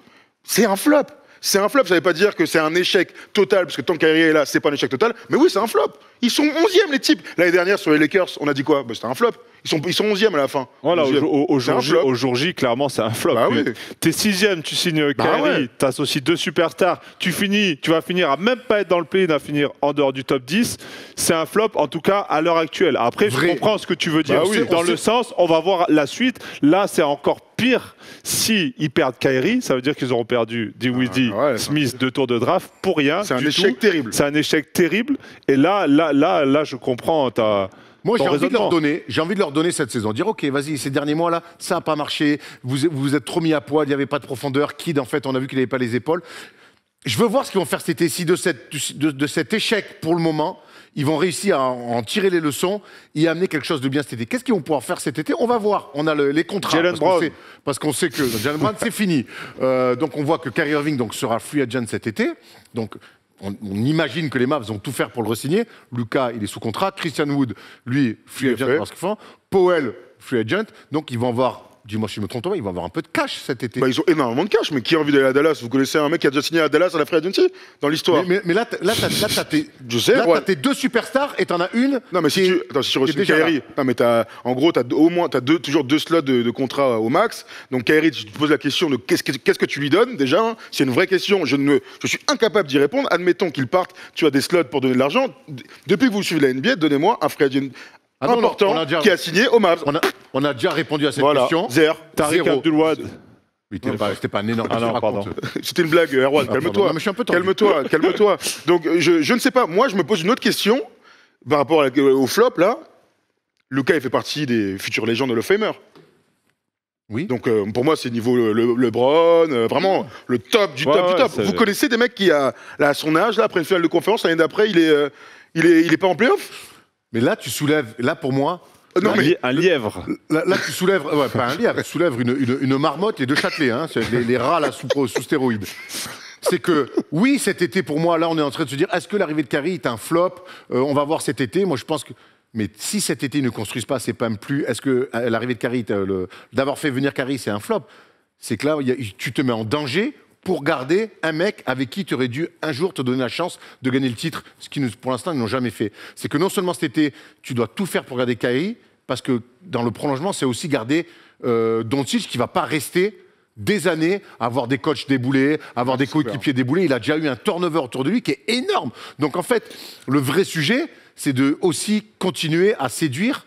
C'est un flop. C'est un flop, ça veut pas dire que c'est un échec total, parce que tant que Kyrie est là, c'est pas un échec total, mais oui, c'est un flop. Ils sont 11e les types. L'année dernière sur les Lakers, on a dit quoi? C'était un flop. Ils sont 11e à la fin. Voilà, au jour J, clairement, c'est un flop. Oui. T'es 6e, tu signes Kyrie, t'associes 2 superstars, tu vas finir à même pas être dans le play-in, à finir en dehors du top 10. C'est un flop, en tout cas, à l'heure actuelle. Après, je comprends ce que tu veux dire. Dans le sens, on va voir la suite. Là, c'est encore pire. Si ils perdent Kyrie, ça veut dire qu'ils auront perdu Dinwiddie, Smith, 2 tours de draft pour rien. C'est un échec terrible. C'est un échec terrible. Et là, je comprends Moi, j'ai envie de leur donner cette saison. Dire, OK, vas-y, ces derniers mois-là, ça n'a pas marché. Vous êtes trop mis à poil, il n'y avait pas de profondeur. Kidd, en fait, on a vu qu'il n'avait pas les épaules. Je veux voir ce qu'ils vont faire cet été. Si de cet échec, pour le moment, ils vont réussir à en tirer les leçons et amener quelque chose de bien cet été. Qu'est-ce qu'ils vont pouvoir faire cet été? On va voir. On a les contrats. Parce qu'on sait que Jalen Brown, c'est fini. Donc, on voit que Kyrie Irving sera free agent cet été. Donc, on imagine que les Mavs vont tout faire pour le re-signer. Luka, il est sous contrat. Christian Wood, lui, free agent parce qu'ils font. Powell, free agent. Donc, ils vont avoir dis-moi si je me trompe, ils vont avoir un peu de cash cet été. Ils ont énormément de cash, mais qui a envie d'aller à Dallas? Vous connaissez un mec qui a déjà signé à Dallas à la free agency dans l'histoire? Mais là, t'as tes deux superstars et t'en as une. Non, mais si tu reçois Kyrie, non, mais en gros, toujours 2 slots de contrat au max. Donc Kyrie, tu te poses la question de qu'est-ce que tu lui donnes déjà. C'est une vraie question. Je suis incapable d'y répondre. Admettons qu'il parte, tu as des slots pour donner de l'argent. Depuis que vous suivez la NBA, donnez-moi un free agent important qui a signé au Mavs. On a déjà répondu à cette question. Tariq Abdul-Wahad. Oui, c'était pas un énorme. Pardon. C'était une blague, Erwan. Calme-toi. Calme-toi. Donc, je ne sais pas. Moi, je me pose une autre question par rapport au flop, là. Luka, il fait partie des futures légendes de Hall of Famer. Oui. Donc, pour moi, c'est niveau LeBron, vraiment le top du top du top. Vous connaissez des mecs qui, à son âge, là, après une finale de conférence, l'année d'après, il est pas en playoff? Mais là, tu soulèves, pour moi... un lièvre. Là, tu soulèves, pas un lièvre, tu soulèves une marmotte et 2 châtelets, hein, les rats là, sous stéroïdes. C'est que, oui, cet été, pour moi, là, on est en train de se dire, est-ce que l'arrivée de Kyrie est un flop? On va voir cet été. Moi, je pense que... Mais si cet été, ils ne construisent pas, c'est pas plus... Est-ce que l'arrivée de Kyrie, d'avoir fait venir Kyrie, c'est un flop? C'est que là, tu te mets en danger pour garder un mec avec qui tu aurais dû un jour te donner la chance de gagner le titre, ce qui, pour l'instant, ils n'ont jamais fait. C'est que non seulement cet été, tu dois tout faire pour garder Kyrie, parce que dans le prolongement, c'est aussi garder Doncic qui ne va pas rester des années, avoir des coachs déboulés, avoir des coéquipiers déboulés. Il a déjà eu un turnover autour de lui qui est énorme. Donc en fait, le vrai sujet, c'est de aussi continuer à séduire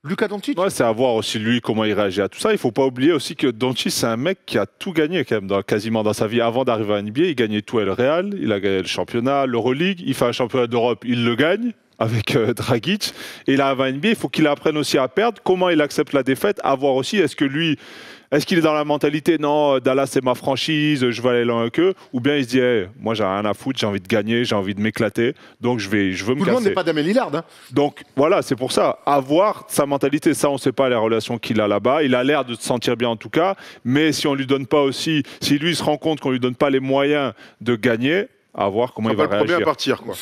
Luka Doncic. Ouais, c'est à voir aussi lui comment il réagit à tout ça. Il ne faut pas oublier aussi que Doncic, c'est un mec qui a tout gagné quand même, quasiment dans sa vie. Avant d'arriver à NBA, il gagnait tout à le Real, il a gagné le championnat, l'Euroleague, il fait un championnat d'Europe, il le gagne avec Dragic. Et là, avant NBA, il faut qu'il apprenne aussi à perdre. Comment il accepte la défaite? À voir aussi, est-ce qu'il est dans la mentalité, non, Dallas c'est ma franchise, je veux aller loin avec eux, ou bien il se dit, hey, moi j'ai rien à foutre, j'ai envie de gagner, j'ai envie de m'éclater, donc je veux me casser. Tout le monde n'est pas Damien Lillard. Hein. Donc voilà, c'est pour ça, avoir sa mentalité, ça on ne sait pas les relations qu'il a là-bas, il a l'air de se sentir bien en tout cas, mais si on lui donne pas aussi, si lui se rend compte qu'on lui donne pas les moyens de gagner, à voir comment il va réagir. Le premier à partir, quoi.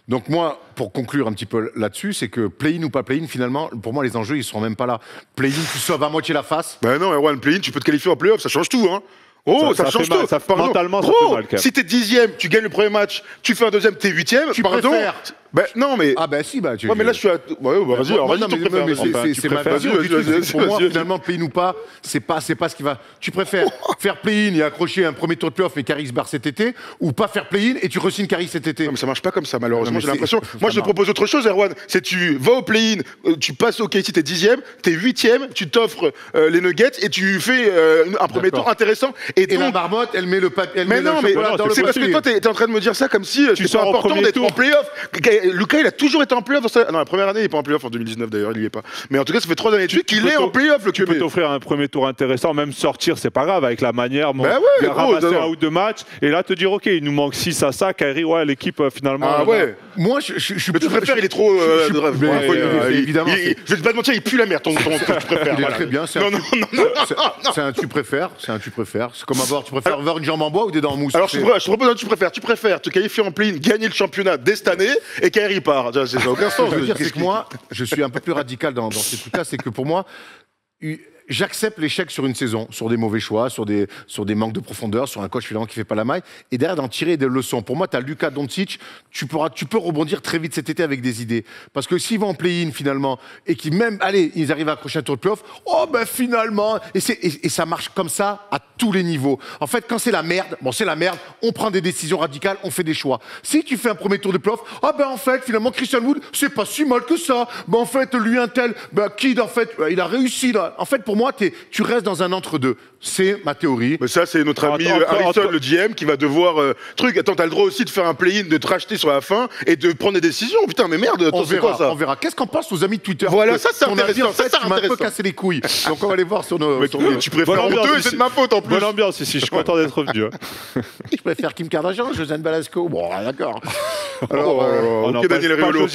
Donc moi, pour conclure un petit peu là-dessus, c'est que play-in ou pas play-in, finalement, pour moi, les enjeux, ils seront même pas là. Play-in, tu sauves à moitié la face. Ben non, Erwan, play-in, tu peux te qualifier en play-off, ça change tout, hein. Oh, ça change tout. Mentalement, ça fait mal, quand même. Si t'es 10e, tu gagnes le premier match, tu fais un deuxième, t'es 8e, tu préfères. Non, mais... Ah ben si, Ouais, mais là, je suis à... vas-y, c'est ma vision du truc. Pour moi, finalement, play-in ou pas, c'est pas ce qui va... Tu préfères faire play-in et accrocher un premier tour de play-off et Kyrie se barre cet été, ou pas faire play-in et tu re-signes Kyrie cet été? Non, mais ça marche pas comme ça, malheureusement, j'ai l'impression. Moi, je te propose autre chose, Erwan. C'est tu vas au play-in, tu passes au KC, t'es 10e, t'es 8e, tu t'offres les Nuggets et tu fais un premier tour intéressant. Et la marmotte, elle met le papier. Mais non, mais c'est parce que toi, t'es en train de me dire ça comme si c'était important d'être en play-off. Luka, il a toujours été en play-off. Non, la première année, il n'est pas en play-off en 2019 d'ailleurs, il n'y est pas. Mais en tout cas, ça fait 3 années de suite qu'il est en play-off, le QB. Tu peux t'offrir un premier tour intéressant, même sortir, c'est pas grave, avec la manière, ramasser un ou 2 matchs, et là te dire, ok, il nous manque 6 à ça, Kyrie, ouais, l'équipe finalement. Ah ouais. Moi, je mais tu préfères, il est trop. Évidemment. Je vais te pas te mentir, il pue la merde, ton tu préfères. Il est très bien, c'est un tu préfères. C'est comme avoir, tu préfères avoir une jambe en bois ou des dents en mousse? Alors, je te propose un tu préfères te qualifier en play-in, gagner le championnat dès cette année, et Kyrie part. Ça n'a aucun sens. Ce que je veux dire, c'est que moi, je suis un peu plus radical dans ces trucs-là, c'est que pour moi, j'accepte l'échec sur une saison, sur des mauvais choix, sur des manques de profondeur, sur un coach finalement qui fait pas la maille, et derrière d'en tirer des leçons. Pour moi, tu as Luka Doncic, tu peux rebondir très vite cet été avec des idées. Parce que s'ils vont en play-in finalement, et qu'ils même, allez, ils arrivent à accrocher un tour de play-off, oh ben finalement, et ça marche comme ça à tous les niveaux. En fait, quand c'est la merde, c'est la merde, on prend des décisions radicales, on fait des choix. Si tu fais un premier tour de play-off, ah ben en fait, finalement, Christian Wood, c'est pas si mal que ça. Ben en fait, lui un tel, Kid, en fait, il a réussi là. En fait, pour moi, tu restes dans un entre-deux. C'est ma théorie. Mais ça, c'est notre ami Harrison, le GM, qui va devoir... Attends, t'as le droit aussi de faire un play-in, de te racheter sur la fin et de prendre des décisions. Putain, mais merde, c'est quoi ça? On verra. Qu'est-ce qu'en pensent nos amis de Twitter? Voilà, ça, c'est intéressant. Tu m'as un peu cassé les couilles. Donc, on va aller voir sur nos... Tu préfères honteux, c'est de ma faute en plus. Bonne ambiance ici, je suis content d'être revenu. Je préfère Kim Kardashian, Josiane Balasco. Bon, d'accord. Alors, Daniel Riolo.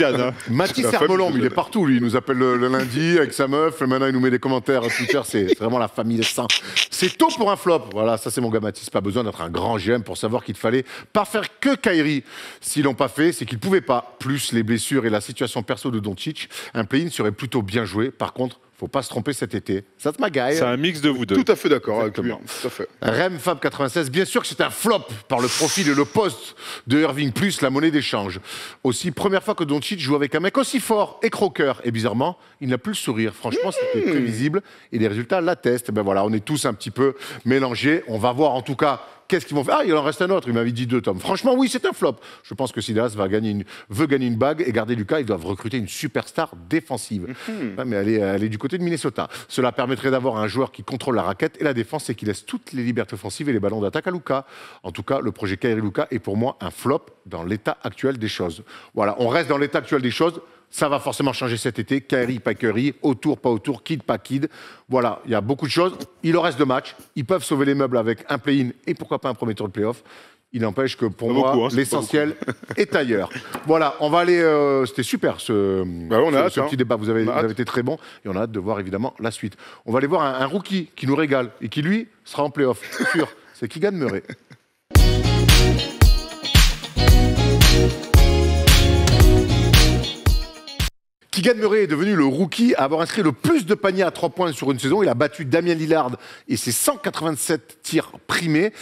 Mathis Hermelon, il est partout, lui. Il nous appelle le lundi avec sa meuf. Maintenant, il nous met des commentaires sur Twitter. C'est vraiment la famille des saints. C'est tôt pour un flop. Voilà, ça c'est mon gars Mathis. Pas besoin d'être un grand GM pour savoir qu'il fallait pas faire que Kyrie. S'ils l'ont pas fait, c'est qu'ils pouvaient pas. Plus les blessures et la situation perso de Doncic, un play-in serait plutôt bien joué. Par contre, faut pas se tromper cet été. That's my guy. C'est un mix de vous deux. Tout à fait d'accord avec lui. Tout à fait. Rem Fab 96, bien sûr que c'est un flop par le profil et le poste de Irving plus la monnaie d'échange. Aussi, première fois que Doncic joue avec un mec aussi fort et croqueur. Et bizarrement, il n'a plus le sourire. Franchement, c'était prévisible et les résultats l'attestent. Ben voilà, on est tous un petit peu mélangés. On va voir en tout cas qu'est-ce qu'ils vont faire. Ah, il en reste un autre. Il m'avait dit 2 tomes. Franchement, oui, c'est un flop. Je pense que si Dallas veut gagner une bague et garder Lucas, ils doivent recruter une superstar défensive. Ouais, mais elle est du côté de Minnesota. Cela permettrait d'avoir un joueur qui contrôle la raquette et la défense et qui laisse toutes les libertés offensives et les ballons d'attaque à Luka. En tout cas, le projet Kyrie-Luka est pour moi un flop dans l'état actuel des choses. Voilà, on reste dans l'état actuel des choses. Ça va forcément changer cet été. Kyrie, pas Kyrie, autour, pas autour, kid, pas kid. Voilà, il y a beaucoup de choses. Il leur reste 2 matchs. Ils peuvent sauver les meubles avec un play-in et pourquoi pas un premier tour de play-off. Il n'empêche que pour moi, l'essentiel est ailleurs. Voilà, on va aller... C'était super ce petit débat. Vous avez été très bon. Et on a hâte de voir évidemment la suite. On va aller voir un rookie qui nous régale et qui, lui, sera en play-off. C'est sûr. C'est Keegan Murray. Keegan Murray est devenu le rookie à avoir inscrit le plus de paniers à 3 points sur une saison. Il a battu Damian Lillard et ses 187 tirs primés.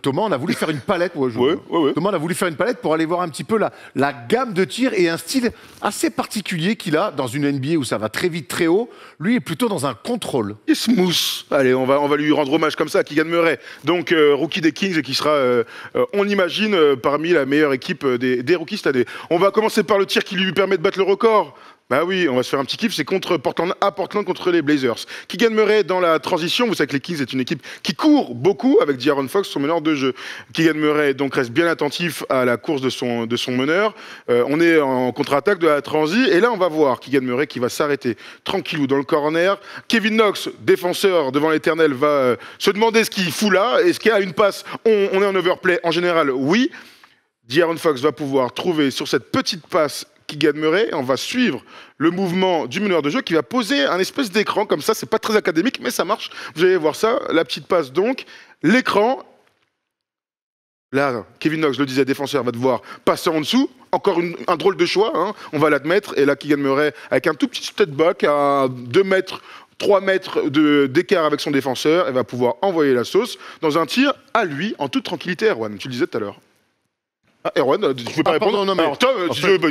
Thomas, on a voulu faire une palette. Thomas, on a voulu faire une palette pour aller voir un petit peu la gamme de tirs et un style assez particulier qu'il a dans une NBA où ça va très vite, très haut. Lui est plutôt dans un contrôle. Il est smooth. Allez, on va lui rendre hommage comme ça à Keegan Murray. Donc, rookie des Kings et qui sera, on l'imagine, parmi la meilleure équipe des rookies cette année. On va commencer par le tir qui lui permet de battre le record. Bah oui, on va se faire un petit kiff, c'est contre Portland contre les Blazers. Keegan Murray dans la transition, vous savez que les Kings est une équipe qui court beaucoup avec De'Aaron Fox, son meneur de jeu. Keegan Murray donc reste bien attentif à la course de son meneur. On est en contre-attaque de la transi et là on va voir Keegan Murray qui va s'arrêter tranquillou dans le corner. Kevin Knox, défenseur devant l'éternel, va se demander ce qu'il fout là. Est-ce qu'il y a une passe? On est en overplay en général, oui. De'Aaron Fox va pouvoir trouver sur cette petite passe Keegan Murray, on va suivre le mouvement du meneur de jeu qui va poser un espèce d'écran comme ça, c'est pas très académique mais ça marche, vous allez voir ça, la petite passe donc, l'écran, là Kevin Knox, je le disais, défenseur, va devoir passer en dessous, encore un drôle de choix, hein, on va l'admettre, et là Keegan Murray avec un tout petit step back à 2 mètres, 3 mètres d'écart avec son défenseur, elle va pouvoir envoyer la sauce dans un tir à lui, en toute tranquillité, Erwan, tu le disais tout à l'heure. Ah, Erwan, tu ne peux pas répondre. Non, mais, alors, Tom,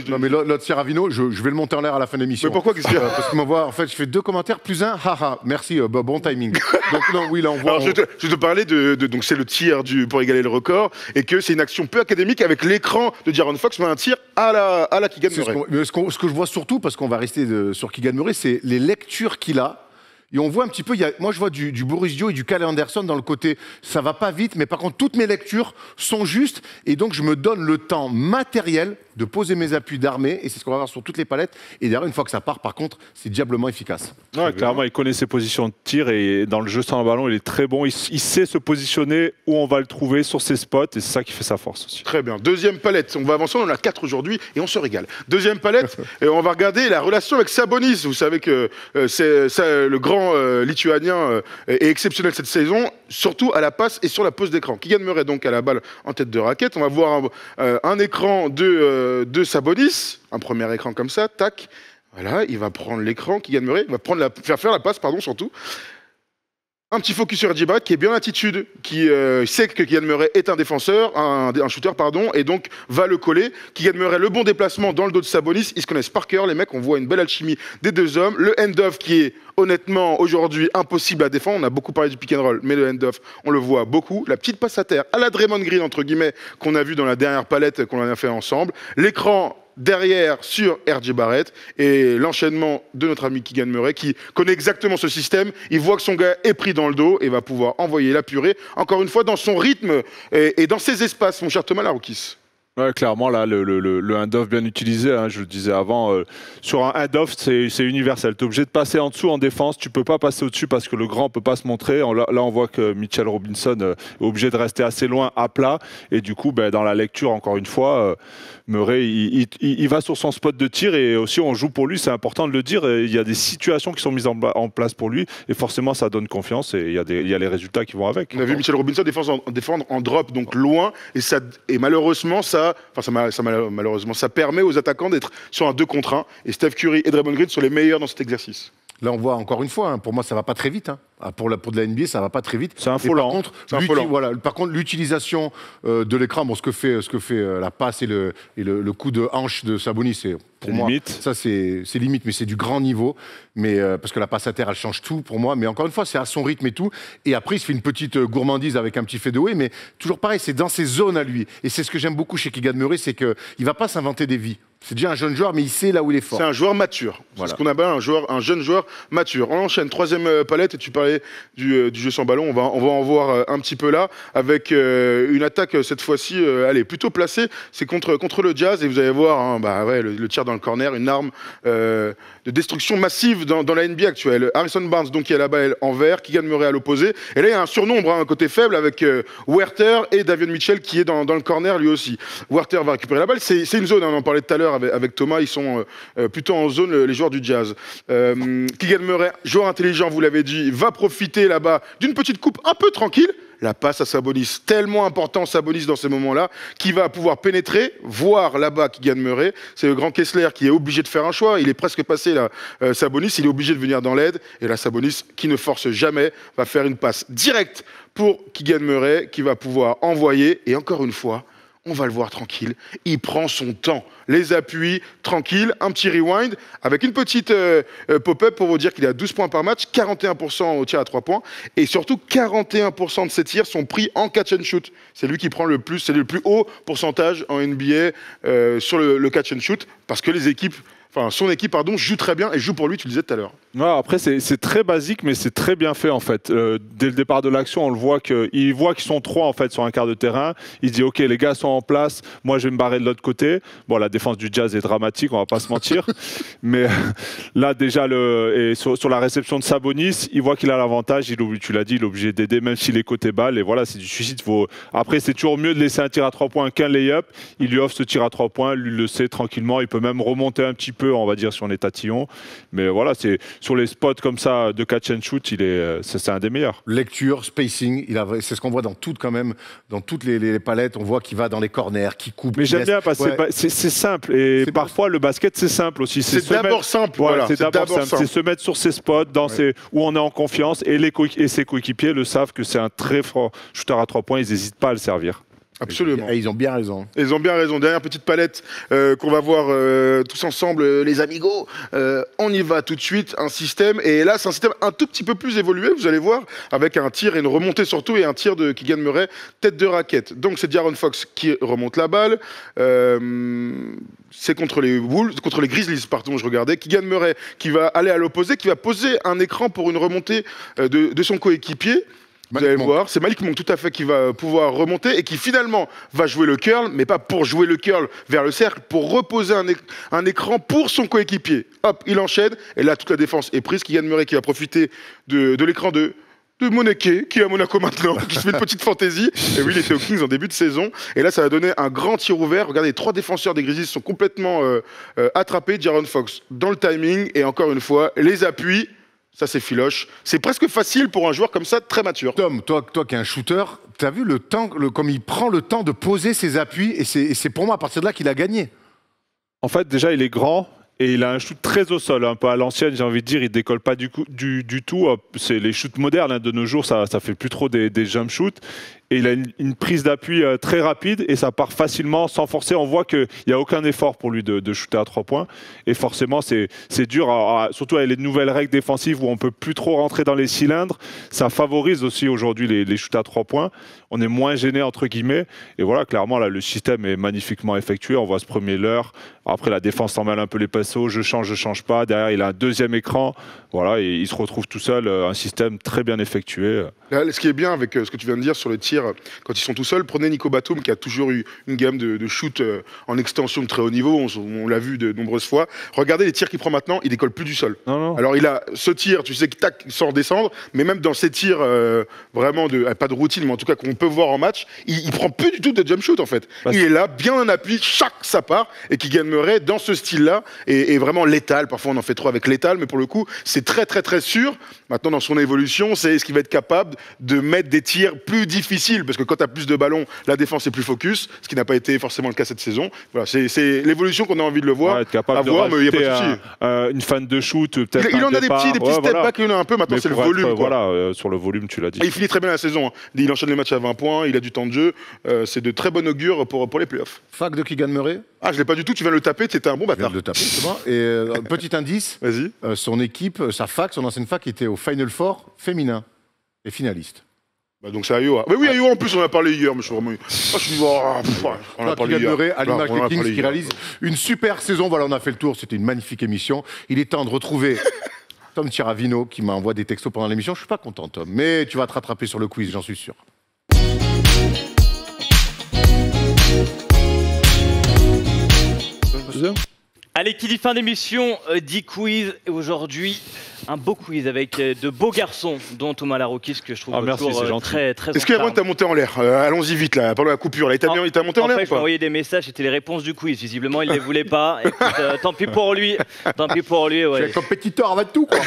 non, mais l'autre Sierravino, je vais le monter en l'air à la fin de l'émission. Mais pourquoi? Qu'est-ce qu'il y a? Parce qu'il m'envoie, en fait, je fais 2 commentaires plus 1, haha, merci, bon timing. Donc, non, oui, là, on voit. Alors, je te parlais donc c'est le tir pour égaler le record, et que c'est une action peu académique avec l'écran de De'Aaron Fox, mais un tir à la Keegan Murray. Ce que je vois surtout, parce qu'on va rester sur Keegan Murray, c'est les lectures qu'il a. Et on voit un petit peu, moi je vois du Boris Dio et du Kyle Anderson dans le côté, ça va pas vite, mais par contre toutes mes lectures sont justes, et donc je me donne le temps matériel de poser mes appuis d'armée, et c'est ce qu'on va voir sur toutes les palettes, et derrière une fois que ça part, par contre, c'est diablement efficace. Ouais, clairement, il connaît ses positions de tir, et dans le jeu sans ballon, il est très bon, il sait se positionner où on va le trouver sur ses spots, et c'est ça qui fait sa force aussi. Très bien, deuxième palette, on va avancer, on en a 4 aujourd'hui, et on se régale. Deuxième palette, et on va regarder la relation avec Sabonis, vous savez que c'est le grand lituanien est exceptionnel cette saison, surtout à la passe et sur la pose d'écran. Keegan Murray donc à la balle en tête de raquette. On va voir un écran de Sabonis, un premier écran comme ça, tac. Voilà, il va prendre l'écran, Keegan Murray, il va faire la passe, pardon, surtout. Un petit focus sur RJ Barrett qui est bien en attitude, qui sait que Keegan Murray est un défenseur, un shooter, pardon, et donc va le coller. Keegan Murray, le bon déplacement dans le dos de Sabonis, ils se connaissent par cœur, les mecs, on voit une belle alchimie des deux hommes. Le end-off qui est honnêtement aujourd'hui impossible à défendre, on a beaucoup parlé du pick and roll, mais le end-off, on le voit beaucoup. La petite passe à terre à la Draymond Green, entre guillemets, qu'on a vu dans la dernière palette qu'on a fait ensemble. L'écran derrière sur RJ Barrett et l'enchaînement de notre ami Keegan Murray qui connaît exactement ce système, il voit que son gars est pris dans le dos et va pouvoir envoyer la purée, encore une fois dans son rythme et dans ses espaces, mon cher Thomas Laroukis. Ouais, clairement, là, le hand-off bien utilisé, hein, je le disais avant, sur un hand-off, c'est universel. Tu es obligé de passer en dessous en défense, tu peux pas passer au-dessus parce que le grand ne peut pas se montrer. Là, on voit que Mitchell Robinson est obligé de rester assez loin, à plat, et du coup, dans la lecture, encore une fois, Murray, il va sur son spot de tir, et aussi on joue pour lui, c'est important de le dire, il y a des situations qui sont mises en place pour lui, et forcément, ça donne confiance, et il y a les résultats qui vont avec. On a vu Mitchell Robinson défendre en drop, donc loin, et malheureusement, malheureusement, ça permet aux attaquants d'être sur un 2 contre 1. Et Steph Curry et Draymond Green sont les meilleurs dans cet exercice. Là, on voit encore une fois, pour moi, ça va pas très vite. Pour de la NBA, ça va pas très vite. C'est un faux lent. Par contre, l'utilisation de l'écran, ce que fait la passe et le coup de hanche de Sabonis, c'est pour moi, ça c'est limite, mais c'est du grand niveau. Mais parce que la passe à terre, elle change tout pour moi. Mais encore une fois, c'est à son rythme et tout. Et après, il se fait une petite gourmandise avec un petit fadeaway, mais toujours pareil, c'est dans ses zones à lui. Et c'est ce que j'aime beaucoup chez Keegan Murray, c'est qu'il va pas s'inventer des vies. C'est déjà un jeune joueur, mais il sait là où il est fort. C'est un joueur mature. Voilà. C'est ce qu'on appelle un jeune joueur mature. On enchaîne, troisième palette, et tu parlais du jeu sans ballon. On va en voir un petit peu là, avec une attaque cette fois-ci, plutôt placée. C'est contre le Jazz, et vous allez voir le tir dans le corner, une arme de destruction massive dans la NBA actuelle. Harrison Barnes, donc, qui a la balle en vert, Keegan Murray à l'opposé. Et là, il y a un surnombre, un côté faible, avec Werther et Davion Mitchell qui est dans le corner lui aussi. Werther va récupérer la balle. C'est une zone, on en parlait tout à l'heure avec Thomas, ils sont plutôt en zone, les joueurs du Jazz. Keegan Murray, joueur intelligent, vous l'avez dit, va profiter là-bas d'une petite coupe un peu tranquille. La passe à Sabonis, tellement important Sabonis dans ces moments-là, qui va pouvoir pénétrer, voir là-bas Keegan Murray. C'est le grand Kessler qui est obligé de faire un choix. Il est presque passé là, Sabonis, il est obligé de venir dans l'aide. Et là, Sabonis, qui ne force jamais, va faire une passe directe pour Keegan Murray, qui va pouvoir envoyer. Et encore une fois, on va le voir tranquille, il prend son temps. Les appuis, tranquille, un petit rewind, avec une petite pop-up pour vous dire qu'il est à 12 points par match, 41% au tir à 3 points, et surtout 41% de ses tirs sont pris en catch and shoot. C'est lui qui prend le plus, c'est le plus haut pourcentage en NBA sur le catch and shoot, parce que son équipe joue très bien et joue pour lui, tu le disais tout à l'heure. Ouais, après, c'est très basique, mais c'est très bien fait en fait. Dès le départ de l'action, on le voit qu'ils sont 3 en fait sur un quart de terrain. Il se dit ok, les gars sont en place, moi je vais me barrer de l'autre côté. Bon, la défense du Jazz est dramatique, on va pas se mentir. Mais là déjà, sur la réception de Sabonis, il voit qu'il a l'avantage. Tu l'as dit, il est obligé d'aider même s'il est côté balle. Et voilà, c'est du suicide. Après, c'est toujours mieux de laisser un tir à 3 points qu'un lay-up. Il lui offre ce tir à 3 points, lui le sait tranquillement. Il peut même remonter un petit peu, on va dire, si on est tatillon. Mais voilà, c'est sur les spots comme ça de catch and shoot, c'est un des meilleurs. Lecture, spacing, c'est ce qu'on voit dans toutes les palettes. On voit qu'il va dans les corners, qu'il coupe. Mais j'aime bien parce que c'est simple. Et parfois, le basket, c'est simple aussi. C'est d'abord simple. Voilà, c'est d'abord simple. C'est se mettre sur ses spots où on est en confiance et ses coéquipiers le savent que c'est un très fort shooter à 3 points. Ils n'hésitent pas à le servir. Absolument. Et ils ont bien raison. Ils ont bien raison. Dernière petite palette qu'on va voir tous ensemble, les amigos. On y va tout de suite. Un système. Et là, c'est un système un tout petit peu plus évolué, vous allez voir, avec un tir et une remontée surtout, et un tir de Keegan Murray, tête de raquette. Donc, c'est De'Aaron Fox qui remonte la balle. C'est contre les Grizzlies, je regardais. Keegan Murray qui va aller à l'opposé, qui va poser un écran pour une remontée de son coéquipier. Vous allez voir, c'est Malik Monk tout à fait qui va pouvoir remonter et qui finalement va jouer le curl, mais pas pour jouer le curl vers le cercle, pour reposer un écran pour son coéquipier. Hop, il enchaîne, et là toute la défense est prise. Keegan Murray qui va profiter de l'écran de Moneke, qui est à Monaco maintenant, qui se fait une petite fantaisie. Et oui, il était aux Kings en début de saison. Et là, ça va donner un grand tir ouvert. Regardez, les 3 défenseurs des Grizzlies sont complètement attrapés. De'Aaron Fox dans le timing, et encore une fois, les appuis. Ça, c'est filoche. C'est presque facile pour un joueur comme ça, très mature. Tom, toi qui es un shooter, t'as vu le temps, comme il prend le temps de poser ses appuis, et c'est pour moi à partir de là qu'il a gagné. En fait, déjà, il est grand. Et il a un shoot très au sol, un peu à l'ancienne, j'ai envie de dire. Il décolle pas du tout. C'est les shoots modernes de nos jours, ça fait plus trop des jump shoots. Et il a une prise d'appui très rapide et ça part facilement, sans forcer. On voit qu'il n'y a aucun effort pour lui de shooter à 3 points. Et forcément, c'est dur, surtout avec les nouvelles règles défensives où on ne peut plus trop rentrer dans les cylindres. Ça favorise aussi aujourd'hui les shoots à 3 points. On est moins gêné, entre guillemets. Et voilà, clairement, là, le système est magnifiquement effectué. On voit ce premier leurre. Après, la défense s'en mêle un peu les pinceaux. Je change pas. Derrière, il a un deuxième écran. Voilà, et il se retrouve tout seul. Un système très bien effectué. Là, ce qui est bien avec ce que tu viens de dire sur le tir, quand ils sont tout seuls, prenez Nico Batum qui a toujours eu une gamme de shoot en extension de très haut niveau, on l'a vu de nombreuses fois. Regardez les tirs qu'il prend maintenant, il décolle plus du sol. Non. Alors il a ce tir, tu sais, tac, sans redescendre, mais même dans ces tirs vraiment pas de routine, mais en tout cas qu'on peut voir en match, il prend plus du tout de jump shoot en fait. Il est là, bien en appui, ça part, et Keegan Murray dans ce style-là est vraiment létal. Parfois on en fait trop avec létal, mais pour le coup c'est très très très sûr. Maintenant dans son évolution, c'est ce qu'il va être capable de mettre des tirs plus difficiles difficile parce que quand tu as plus de ballons, la défense est plus focus, ce qui n'a pas été forcément le cas cette saison. Voilà, c'est l'évolution qu'on a envie de le voir. Être capable de mais il n'y a pas de souci. Une fan de shoot, peut-être. Il en a des petits step back, il en a un peu. Maintenant, c'est le volume. Voilà, sur le volume, tu l'as dit. Et il finit très bien la saison. Il enchaîne les matchs à 20 points, il a du temps de jeu. C'est de très bon augure pour les playoffs. Fac de Keegan Murray. Ah, je l'ai pas du tout. Tu viens de le taper. T'étais un bon bâtard. Je viens de le taper, c'est bon. Et petit indice. Vas-y. Son équipe, sa fac, son ancienne fac était au Final Four féminin et finaliste. Bah donc c'est Iowa. Mais oui, Iowa en plus on en a parlé hier, mais je suis vraiment. On a parlé hier. À l'image des Kings qui réalise une super saison. Voilà, on a fait le tour. C'était une magnifique émission. Il est temps de retrouver Tom Tiravino qui m'a envoyé des textos pendant l'émission. Je suis pas content, Tom, mais tu vas te rattraper sur le quiz, j'en suis sûr. Allez, qui dit fin d'émission, dit quiz. Et aujourd'hui, un beau quiz avec de beaux garçons, dont Thomas Larokis, que je trouve toujours très Est-ce qu'Erwan t'a monté en l'air allons-y vite, là, pendant la coupure. Là, il t'a monté en l'air. En fait, je lui ai envoyé des messages, c'était les réponses du quiz. Visiblement, il ne les voulait pas. Écoute, tant pis pour lui. Tant pis pour lui, ouais. C'est un compétiteur avant tout, quoi.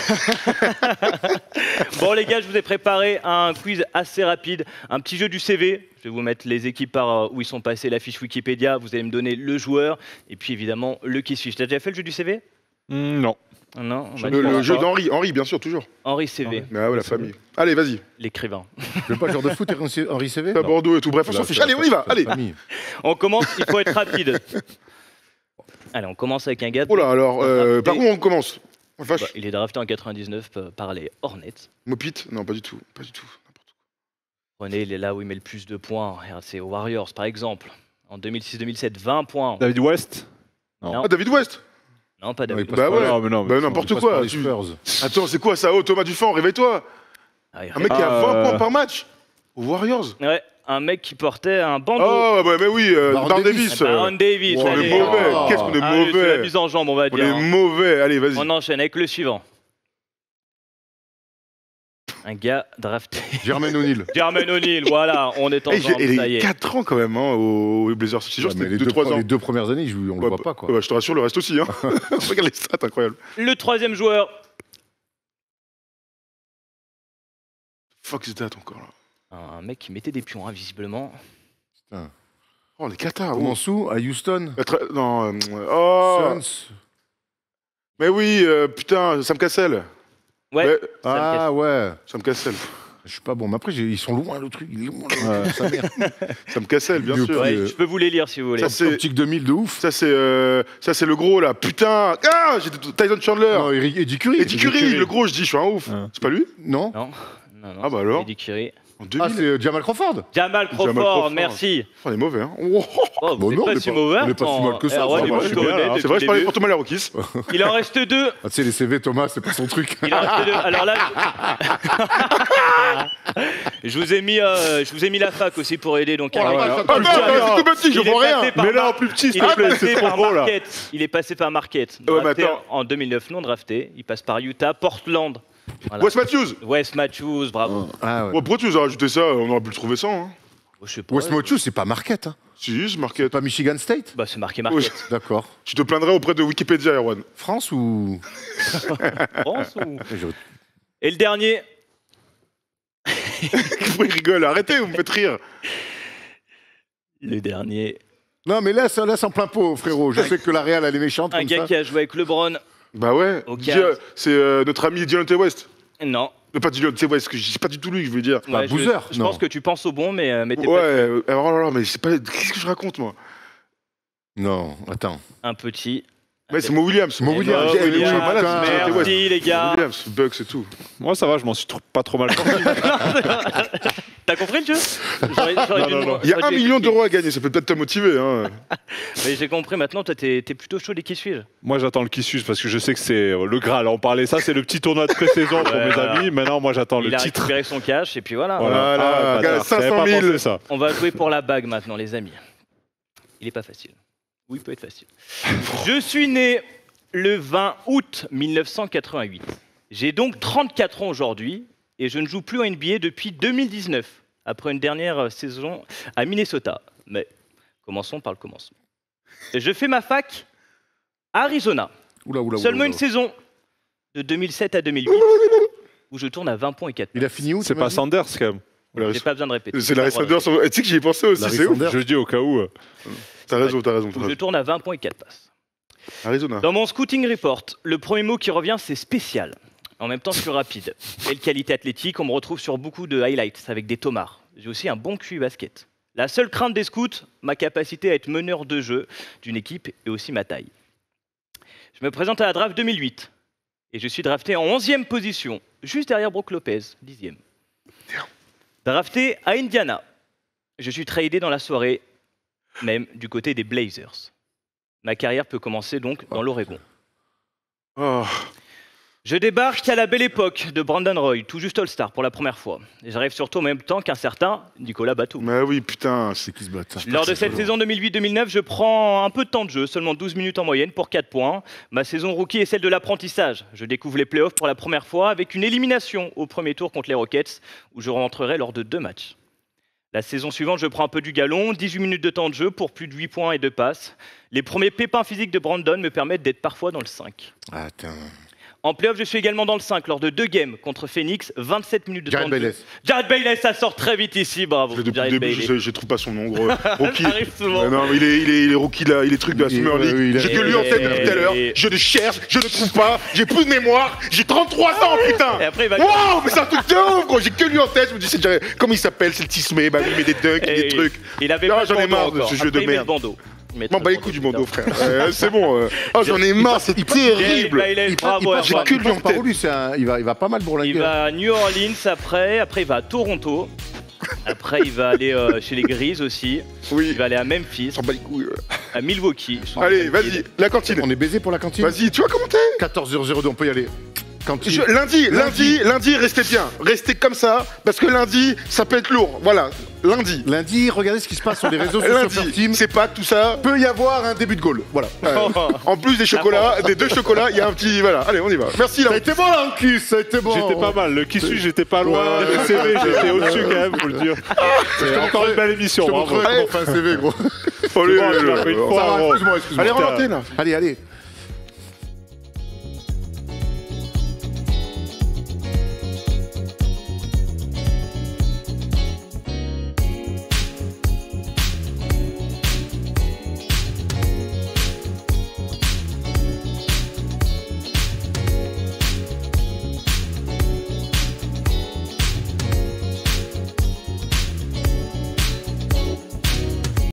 Bon, les gars, je vous ai préparé un quiz assez rapide. Un petit jeu du CV. Je vais vous mettre les équipes par où ils sont passés, la fiche Wikipédia. Vous allez me donner le joueur. Et puis, évidemment, le qui suit. Tu as déjà fait le jeu du CV? Non. Non, le jeu d'Henri, bien sûr, toujours. Henri CV. Mais ouais, la famille. Allez, vas-y. L'écrivain. Je veux pas le genre de foot, Henri CV. À Bordeaux et tout. Bref, on s'en fiche. Allez, on y va. Allez. On commence, il faut être rapide. Allez, on commence avec un gars. Oh là, alors, par où on commence? Il est drafté en 99 par les Hornets. Mopit? Non, pas du tout. Pas du tout. René, il est là où il met le plus de points. C'est aux Warriors, par exemple. En 2006-2007, 20 points. David West? Non. Ah, David West? Non, pas David. Bah ouais, mais n'importe quoi. Attends, c'est quoi ça? Oh, Thomas Dufan, réveille-toi. Un mec qui a 20 points par match aux Warriors. Ouais, un mec qui portait un bandeau. Oh, bah oui, Baron Davis. Baron Davis. On est mauvais. Qu'est-ce qu'on est mauvais. C'est la mise en jambe, on va dire. On est mauvais. Allez, vas-y. On enchaîne avec le suivant. Un gars drafté. Jermaine O'Neal. Jermaine O'Neal, voilà, on est ensemble, ça y est. 4 ans quand même aux Blazers. C'est sûr, c'était 2-3 ans. Les 2 premières années, on le voit pas, quoi. Je te rassure, le reste aussi. Hein. Regarde les stats, incroyable. Le troisième joueur. Fuck is that encore là? Un mec qui mettait des pions, hein, visiblement. Putain. Oh, les Qatar. Monsou, à Houston. Non. Suns. Mais oui, putain, Sam Cassell. Ouais. Ouais. Sam Cassell. Je suis pas bon, mais après, ils sont loin, le truc. Il est loin, Sam Cassell, bien sûr. Ouais, je peux vous les lire si vous voulez. Ça, c'est Optique 2000 de ouf. Ça, c'est le gros, là. Putain. Ah, j'ai Tyson Chandler. Non, Eddie Curry. Eddie Curry, le gros, je dis, je suis un ouf. C'est pas lui? Non. Ah bah alors. Eddie Curry. Ah, c'est Jamal Crawford. Jamal Crawford, merci. On est mauvais, hein. Oh, vous n'êtes pas si mauvais. On n'est pas si mal que ça. C'est vrai, je parlais pour Thomas Larokis. Il en reste 2. Ah, tu sais, les CV, Thomas, c'est pas son truc. Il en reste 2. Alors là, je vous ai mis la fac aussi pour aider. Donc, c'est tout petit, je vois rien. Mais là, en plus petit, s'il te plaît, c'est trop gros là. Il est passé par Marquette. En 2009, non drafté. Il passe par Utah, Portland. Voilà. Wes Matthews, bravo. Ah ouais. Pourquoi tu nous as rajouté ça? On aurait pu le trouver sans. Hein. Wes Matthews, c'est pas Marquette. Hein. Si, c'est Marquette. Pas Michigan State? Bah, c'est marqué Marquette. D'accord. Tu te plaindrais auprès de Wikipédia, Erwan. France ou. France ou. Et le dernier. Pourquoi il rigole? Arrêtez, vous me faites rire. Le dernier. Non, mais laisse en plein pot, frérot. Je sais que la Real, elle est méchante. Un gars qui a joué avec LeBron. Bah ouais, c'est notre ami Deontay West. Non. Pas Deontay West, c'est pas du tout lui que je veux dire. Ouais, Boozer. Je pense que tu penses au bon, mais t'es pas. Ouais, alors mais c'est pas. Qu'est-ce que je raconte moi? Non, attends. Un petit. Ouais, c'est Mo Williams. Merci les gars. Williams, Bucks et tout. Moi ça va, je m'en suis pas trop mal sorti. T'as compris le jeu? Il y a 1 million d'euros à gagner, ça peut peut-être te motiver. Hein. Mais j'ai compris, maintenant toi t'es plutôt chaud des qui suis. Moi j'attends le qui suis parce que je sais que c'est le Graal. On parlait ça, c'est le petit tournoi de pré-saison pour mes amis. Maintenant moi j'attends le titre. Il a récupéré son cash et puis voilà. Voilà, 500 000. Ça. On va jouer pour la bague maintenant les amis. Il est pas facile. Oui, il peut être facile. Je suis né le 20 août 1988. J'ai donc 34 ans aujourd'hui et je ne joue plus en NBA depuis 2019, après une dernière saison à Minnesota. Mais commençons par le commencement. Je fais ma fac à Arizona. Seulement une saison de 2007 à 2008 où je tourne à 20 points et 4 passes. Il a fini où? C'est pas Sanders quand même. J'ai pas besoin de répéter. C'est Larry Sanders. Tu sais que j'y ai pensé aussi, c'est ouf. Je dis au cas où. T'as raison. Je tourne à 20 points et 4 passes. Arizona. Dans mon scouting report, le premier mot qui revient, c'est spécial. En même temps, plus rapide. Belle qualité athlétique, on me retrouve sur beaucoup de highlights avec des tomards. J'ai aussi un bon QI basket. La seule crainte des scouts, ma capacité à être meneur de jeu d'une équipe et aussi ma taille. Je me présente à la draft 2008 et je suis drafté en 11e position, juste derrière Brook Lopez, 10e. Drafté à Indiana. Je suis tradé dans la soirée, même du côté des Blazers. Ma carrière peut commencer donc dans l'Oregon. Je débarque à la belle époque de Brandon Roy, tout juste All-Star pour la première fois. Et j'arrive surtout en même temps qu'un certain Nicolas Batum. Mais oui, putain, c'est qui se bat. Lors de cette saison 2008-2009, je prends un peu de temps de jeu, seulement 12 minutes en moyenne pour 4 points. Ma saison rookie est celle de l'apprentissage. Je découvre les playoffs pour la première fois avec une élimination au premier tour contre les Rockets, où je rentrerai lors de 2 matchs. La saison suivante, je prends un peu du galon, 18 minutes de temps de jeu pour plus de 8 points et 2 passes. Les premiers pépins physiques de Brandon me permettent d'être parfois dans le 5. Attends. En playoff, je suis également dans le 5 lors de 2 games contre Phoenix, 27 minutes de temps de jeu. Jared Bayless, ça sort très vite ici, bravo. Depuis le début, je trouve pas son nom, gros. Rookie. arrive souvent. Non, il est rookie là, il est truc de la Summer League. J'ai que lui en tête depuis tout à l'heure. Je le cherche, je ne trouve pas. J'ai plus de mémoire. J'ai 33 ans, putain. Et après, il va. Wow, mais c'est un truc de ouf, gros. J'ai que lui en tête. Je me dis, comment il s'appelle, c'est le Tismé. Bah, il met des dunks, des trucs. Il avait j'en ai marre de ce jeu de merde. M'en bats les coups du bandeau, frère. C'est bon. J'en ai marre, c'est terrible. J'ai que lui en tête. Il va pas mal bourlinguer. Il va à New Orleans après il va à Toronto. Après, il va aller chez les Grizzlies aussi. Oui. Il va aller à Memphis. S'en bat les couilles. À Milwaukee. Allez, vas-y, la cantine. On est baisé pour la cantine. Vas-y, tu vas commenter. 14h02, on peut y aller. Lundi, restez bien. Restez comme ça, parce que lundi, ça peut être lourd. Voilà, lundi. Lundi, regardez ce qui se passe sur les réseaux sociaux. Lundi, c'est pas tout ça. Peut y avoir un début de goal. Voilà. En plus des chocolats, des 2 chocolats, il y a un petit. Voilà, allez, on y va. Merci, là. Ça a été bon, là, en kiss, ça a été bon. J'étais pas mal. Le kissu, j'étais pas loin. Le CV, j'étais au-dessus quand même, faut le dire. C'était encore une belle émission. Je te montrerai comment on fait un CV, gros. Excuse-moi. Allez, remontez, là. Allez.